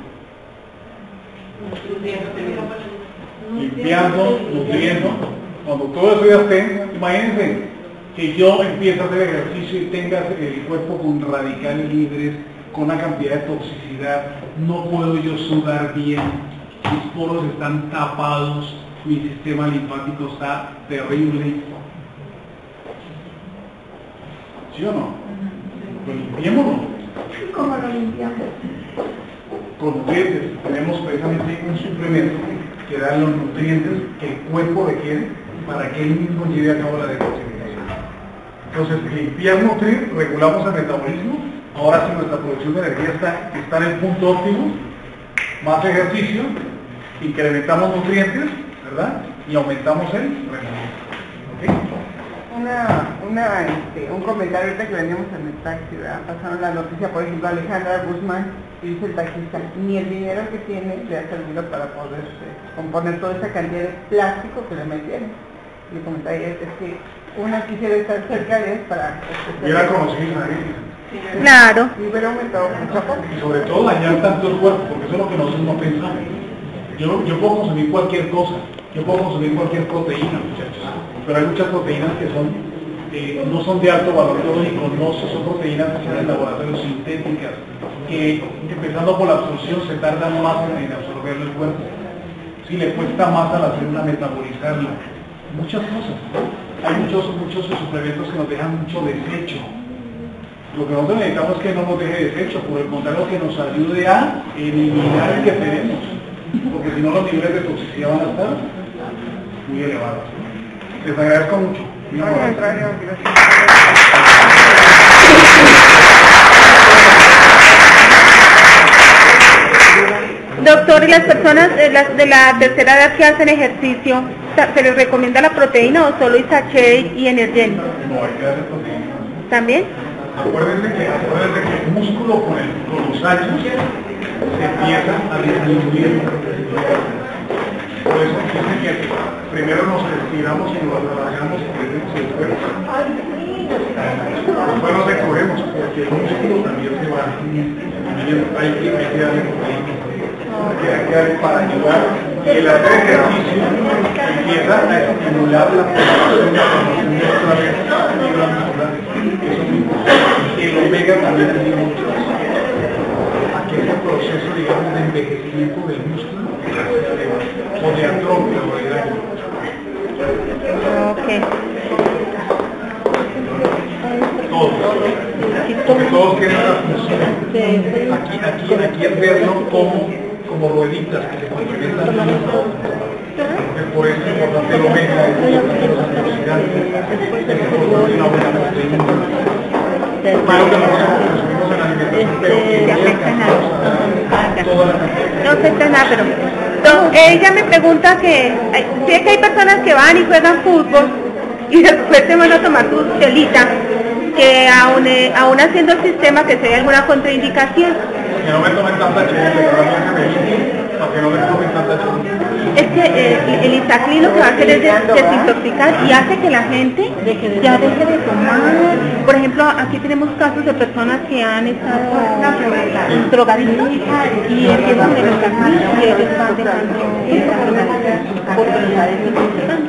[SPEAKER 10] Limpiando, nutriendo. Cuando todo eso ya esté, imagínense que yo empiece a hacer ejercicio y tenga el cuerpo con radicales libres, con una cantidad de toxicidad, no puedo yo sudar bien, mis poros están tapados, mi sistema linfático está terrible. ¿Sí o no? Pues limpiémoslo.
[SPEAKER 5] ¿Cómo lo limpiamos?
[SPEAKER 10] Con nutrientes. Tenemos precisamente un suplemento que da los nutrientes que el cuerpo requiere para que él mismo lleve a cabo la detoxificación. Entonces, limpiar, nutrir, regulamos el metabolismo. Ahora sí nuestra producción de energía está en el punto óptimo, más ejercicio, incrementamos nutrientes, ¿verdad? Y aumentamos el rendimiento. ¿Okay?
[SPEAKER 8] Un comentario ahorita que veníamos en el taxi, ¿verdad? Pasaron la noticia, por ejemplo, Alejandra Guzmán, y dice el taxista, ni el dinero que tiene le ha servido para poder componer toda esa cantidad de plástico que le metieron. Y el comentario es que una quisiera estar cerca de él para...
[SPEAKER 10] Hubiera conocido a él.
[SPEAKER 3] Claro.
[SPEAKER 8] Y hubiera aumentado mucho poco.
[SPEAKER 10] Y sobre todo dañar tanto el cuerpo, porque eso es lo que nosotros no pensamos. Yo puedo consumir cualquier cosa, yo puedo consumir cualquier proteína, muchachos, pero hay muchas proteínas que no son de alto valor biológico, son proteínas que se dan en laboratorios sintéticas, que empezando por la absorción se tardan más en absorberlo el cuerpo. Si le cuesta más a la célula metabolizarla, muchas cosas. Hay muchos suplementos que nos dejan mucho desecho. Lo que nosotros necesitamos es que no nos deje desecho, por el contrario, que nos ayude a eliminar el que tenemos, porque si no los niveles de toxicidad van a estar muy elevados. Les agradezco mucho.
[SPEAKER 3] Doctor, ¿y las personas de la tercera edad que hacen ejercicio, se les recomienda la proteína o solo Isachei y Energen?
[SPEAKER 10] No, hay que darle proteína.
[SPEAKER 3] ¿También?
[SPEAKER 10] Acuérdense que el músculo con los años se empieza a disminuir. Por eso dicen que primero nos estiramos y nos relajamos y crecemos el cuerpo. Después nos recogemos porque el músculo también se va disminuyendo. Hay que darle proteína. Hay que darle para ayudar. Y el hacer ejercicio empieza a estimular la producción de otra vez fibras musculares. Eso es muy importante. El omega también ayuda mucho a que ese proceso, digamos, de envejecimiento del músculo o de atrofia o de daño.
[SPEAKER 3] Ok.
[SPEAKER 10] Todos. Porque todos tienen una función. Aquí es verlo como rueditas que se complementan. Por eso es importante el omega, es importante los antioxidantes, es importante una buena proteína. Espero que nosotros consumimos en la alimentación, pero que toda la cantidad.
[SPEAKER 3] No afecta nada, pero ella me pregunta que sé que hay personas que van y juegan fútbol y después se van a tomar su chelita, que aún haciendo el sistema, que sea alguna contraindicación.
[SPEAKER 10] Que no me tomen tanta chelita, que realmente me limpien, para que no me tomen tanta chelita.
[SPEAKER 3] Es que el Isaclin lo que va a hacer es desintoxicar y hace que la gente ya deje de tomar. Por ejemplo, aquí tenemos casos de personas que han estado drogadictos y empiezan el Isaclin y ellos van dejando porque les está desintoxicando.